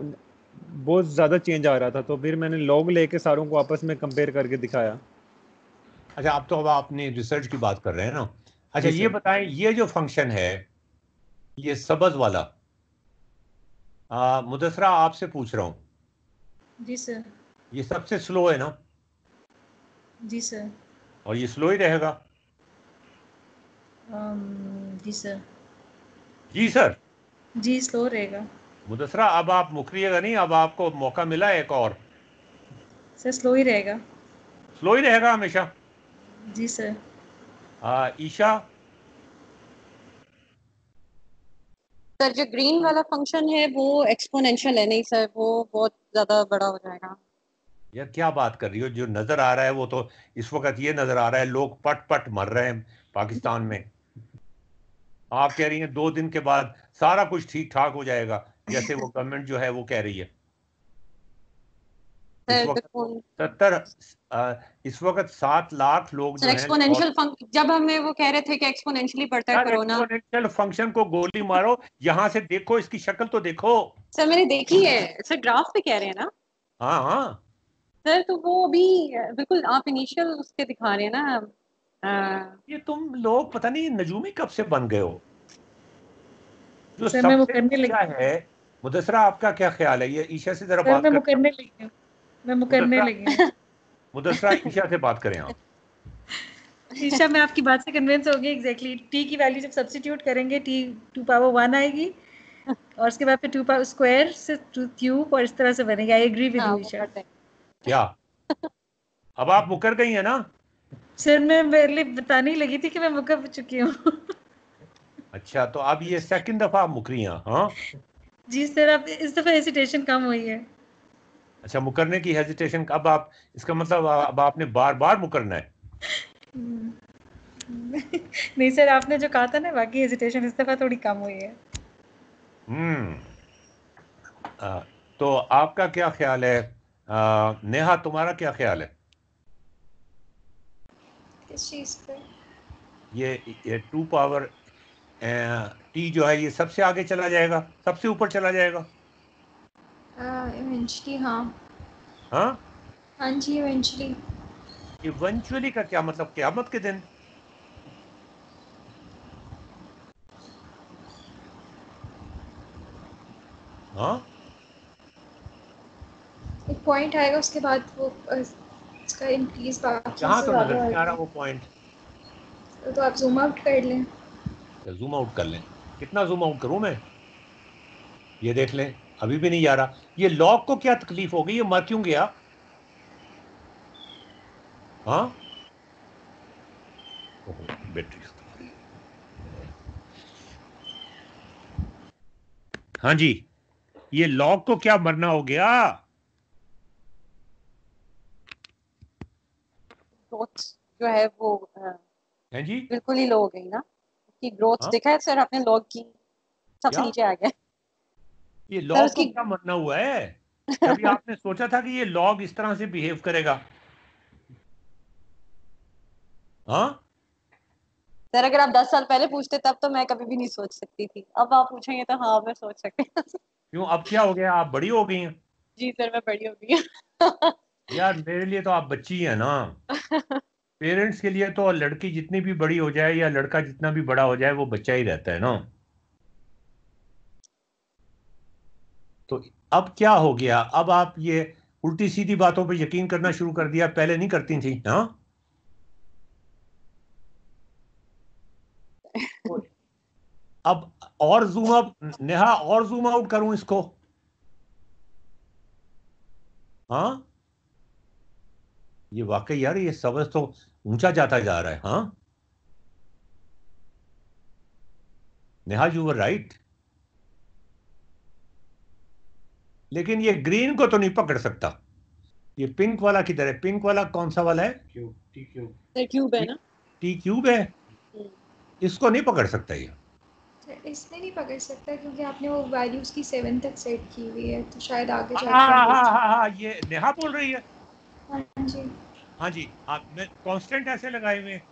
S2: बहुत ज़्यादा चेंज आ रहा था, तो फिर मैंने लॉग लेके सारों को आपस में कंपेयर करके दिखाया।
S1: अच्छा, अब तो अब आपने रिसर्च की बात कर रहे हैं ना। अच्छा,
S2: जी
S1: ये
S2: सर।
S1: बताएं, ये जो फंक्शन है, ये सबज वाला, मुदस्सरा आपसे पूछ रहा हूं,
S4: जी सर।
S1: ये सबसे स्लो है ना?
S4: जी सर।
S1: और ये स्लो ही रहेगा?
S4: जी सर।
S1: जी सर।
S4: जी स्लो रहेगा।
S1: मुदस्सरा, अब आप मुकरिएगा नहीं, अब आपको मौका मिला है एक और।
S4: सर स्लो ही रहेगा।
S1: स्लो ही रहेगा हमेशा?
S4: जी सर।
S1: ईशा।
S7: सर जो ग्रीन वाला फंक्शन है वो एक्सपोनेंशियल है, नहीं सर वो बहुत ज्यादा बड़ा हो जाएगा।
S1: यार क्या बात कर रही हो? जो नजर आ रहा है वो तो इस वक्त ये नजर आ रहा है, लोग पट पट मर रहे हैं पाकिस्तान में। आप कह रही हैं 2 दिन के बाद सारा कुछ ठीक ठाक हो जाएगा, जैसे वो गवर्नमेंट जो है वो कह रही है। इस
S7: सर
S1: वक्त
S7: देखो
S1: 70 इस वक्त 7 लाख लोग
S7: सर
S1: जो हैं, और
S7: एक्सपोनेंशियल जब हमें वो कह रहे थे कि एक्सपोनेंशियली बढ़ता है
S1: यार
S7: कोरोना।
S1: एक्सपोनेंशियल फंक्शन को गोली मारो, यहां से देखो, इसकी शक्ल तो देखो।
S7: सर मैंने देखी है सर, ग्राफ पे कह रहे हैं ना
S1: हाँ हाँ।
S7: सर, तो वो अभी बिल्कुल आप इनिशियल उसके दिखा रहे हैं ना।
S1: ये तुम लोग पता नहीं नजूमी कब से बन गए हो। जो
S4: सर मैं
S1: सबसे
S4: मुकरने
S1: ऊंचा
S4: लगी।
S1: है, मुदस्सरा आपका क्या ख्याल है? ये ईशा से जरा
S4: सर
S1: बात
S4: मैं
S1: कर।
S4: मुकरने लगी हूँ। मैं मुकरने
S1: मुदस्सरा,
S4: लगी हूँ।
S1: मुदस्सरा ईशा से बात करें आप।
S4: ईशा, मैं आपकी बात से कन्विंस हो गई एग्जैक्टली। टी की वैल्यू जब सब्स्टिट्यूट करेंगे, टी 2 पावर 1 आएगी, और उसके बाद फिर 2 पावर स्क्वायर से क्यूब, और इस तरह से बनेगी। आई एग्री विद
S7: हाँ
S4: यू
S7: वो
S4: ईशा।
S7: बढ़ जाएगा।
S1: क्या? अब आप मुकर गई है ना?
S4: सर मैं मेरे लिए बताने ही लगी थी कि मैं मुकर चुकी हूँ।
S1: अच्छा, तो अब ये सेकंड दफा आप मुकरी हैं? हाँ।
S4: जी सर, अब इस दफा हेजिटेशन कम हुई है।
S1: अच्छा, मुकरने की हेजिटेशन, अब आप, इसका मतलब अब आपने बार बार मुकरना है?
S4: नहीं सर, आपने जो कहा था ना, बाकी हेजिटेशन इस दफा थोड़ी कम हुई है।
S1: हम्म। तो आपका क्या ख्याल है? नेहा, तुम्हारा क्या ख्याल है?
S3: किस चीज़ पे?
S1: ये 2 पावर टी जो है, ये सबसे आगे चला जाएगा, सबसे ऊपर चला जाएगा?
S3: इवेंचुअली हाँ।
S1: हाँ।
S3: हाँ जी इवेंचुअली।
S1: इवेंचुअली का क्या मतलब? क़यामत के दिन? हाँ,
S3: एक पॉइंट आएगा उसके बाद वो इसका इंक्रीज बाकी
S1: यहाँ
S3: से
S1: तो नजर
S3: ज़्यादा
S1: नहीं आ रहा
S3: आएगा।
S1: वो पॉइंट।
S3: तो आप जूम आउट कर लें।
S1: जूम आउट कर लें। कितना जूम आउट करूं मैं? ये देख लें, अभी भी नहीं आ रहा। ये लॉग को क्या तकलीफ हो गई? ये मर क्यों गया? हाँ, ओहो, बैटरी खत्म हो रही है। हाँ जी, ये लॉग को क्या मरना हो गया?
S7: ग्रोथ जो है वो
S1: हैं जी?
S7: बिल्कुल ही लो हो गई ना, उसकी ग्रोथ
S1: हाँ,
S7: देखा है सर आपने लॉग की, सबसे
S1: क्या?
S7: नीचे आ गया
S1: ये
S7: सर
S1: लॉग को
S7: उसकी।
S1: क्या मरना हुआ है? कभी आपने सोचा था कि ये लॉग इस तरह से बिहेव करेगा? हाँ,
S7: सर अगर आप 10 साल पहले पूछते तब तो मैं कभी भी नहीं सोच सकती थी, अब आप पूछेंगे तो हाँ मैं सोच सकती हूँ
S1: क्यों? अब क्या हो गया? आप बड़ी हो गई हैं।
S7: जी सर मैं बड़ी हो गई हूँ
S1: यार मेरे लिए तो आप बच्ची हैं ना। पेरेंट्स के लिए तो लड़की जितनी भी बड़ी हो जाए या लड़का जितना भी बड़ा हो जाए वो बच्चा ही रहता है ना। तो अब क्या हो गया? अब आप ये उल्टी सीधी बातों पे यकीन करना शुरू कर दिया, पहले नहीं करती थी? हाँ, तो अब और जूम अप, नेहा, और जूम आउट करूं इसको? हाँ, ये वाकई यार ये सबस तो ऊंचा जाता जा रहा है। हाँ, नेहा, यू वर राइट। लेकिन ये ग्रीन को तो नहीं पकड़ सकता। ये पिंक वाला किधर है? पिंक वाला कौन सा वाला है?
S6: Cube, T cube.
S7: Sir cube है ना।
S1: टी क्यूब है। इसको नहीं पकड़ सकता ये।
S3: इसमें नहीं पकड़ सकता क्योंकि आपने वो वैल्यूज की 7 तक सेट की हुई है, तो शायद आगे
S1: हाँ
S3: जाके
S1: हाँ
S3: हम
S1: हाँ
S3: देख
S1: हाँ हाँ, ये नेहा बोल रही है।
S3: हाँ जी।
S1: हाँ जी, आप मैं कांस्टेंट ऐसे लगाए हुए हैं।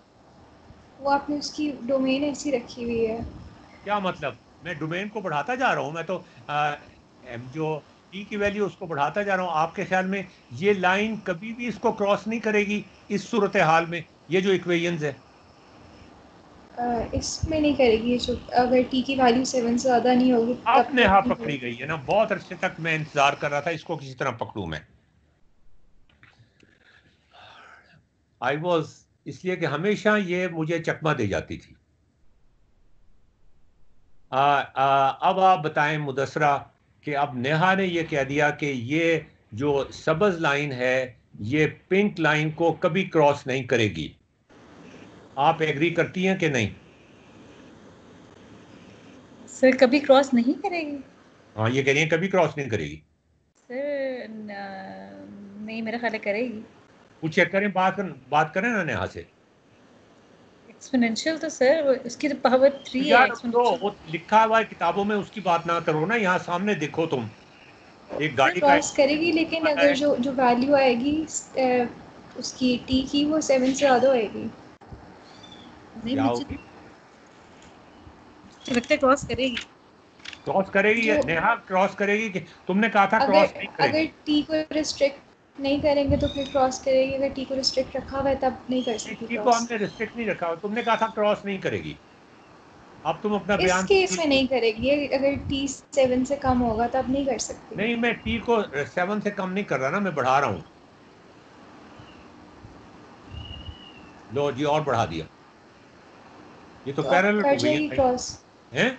S3: वो आपने उसकी डोमेन ऐसी रखी हुई है।
S1: क्या मतलब? मैं डोमेन को बढ़ाता जा रहा हूँ, मैं तो जो टी की वैल्यू उसको बढ़ाता जा रहा हूँ। आपके ख्याल में ये लाइन कभी भी इसको क्रॉस नहीं करेगी इस सूरत हाल में? ये जो इक्वेशंस है
S3: इसमें नहीं करेगी, जो अगर टी की वैल्यू 7 से ज़्यादा नहीं होगी
S1: आप
S3: तब तक
S1: नेहा
S3: नहीं
S1: पकड़ी
S3: करेगी।
S1: गई है ना। बहुत अरसे तक मैं इंतजार कर रहा था इसको किसी तरह पकड़ूं मैं। आई वॉज, इसलिए कि हमेशा ये मुझे चकमा दे जाती थी। अब आप बताएं मुदस्सरा कि अब नेहा ने ये कह दिया कि ये जो सब्ज लाइन है ये पिंक लाइन को कभी क्रॉस नहीं करेगी। आप एग्री करती हैं कि नहीं?
S4: सर कभी क्रॉस नहीं करेगी?
S1: हाँ, ये कह रही हैं कभी क्रॉस नहीं करेगी।
S4: सर नहीं, मेरा ख्याल है करेगी।
S1: कुछ चेक करें, बात करें ना नेहा से।
S4: एक्सपोनेंशियल तो सर उसकी तो पावर 3 है
S1: यार
S4: एक्सपोनेंशियल।
S1: वो लिखा हुआ है किताबों में, उसकी बात ना करो ना, यहाँ सामने देखो तुम। एक
S3: सर
S1: गाड़ी का
S3: क्रॉस करेगी, लेकिन
S1: आता
S3: अगर
S1: है।
S3: जो वैल्यू आएगी उसकी टी की वो 7 से ज़्यादा आएगी।
S4: नहीं,
S1: क्या
S4: मुझे
S1: होगी?
S4: लगता है क्रॉस करेगी।
S1: क्रॉस करेगी
S3: जो
S1: नेहा, क्रॉस करेगी कि तुमने कहा था क्रॉस
S3: अगर
S1: नहीं
S3: अगर
S1: करेगी?
S3: टी को रिस्ट्रिक्ट नहीं करेंगे तो फिर क्रॉस करेगी, अगर टी को रिस्ट्रिक्ट रखा हुआ है तब नहीं कर सकती
S1: टी को
S3: क्रॉस।
S1: हमने रिस्ट्रिक्ट नहीं रखा, तुमने कहा था क्रॉस नहीं करेगी। अब तुम अपना
S3: इस
S1: बयान
S3: केस में
S1: तब्दील।
S3: नहीं करेगी, अगर टी 7 से कम होगा तब नहीं कर सकती।
S1: नहीं, मैं टी को 7 से कम नहीं कर रहा ना, मैं बढ़ा रहा हूं। लो जी, और बढ़ा दिया। ये तो
S3: तो अब
S1: पैरेलल
S3: कर
S1: हो गई है
S3: जाएगी
S1: भाई।
S3: क्रॉस।
S1: हैं?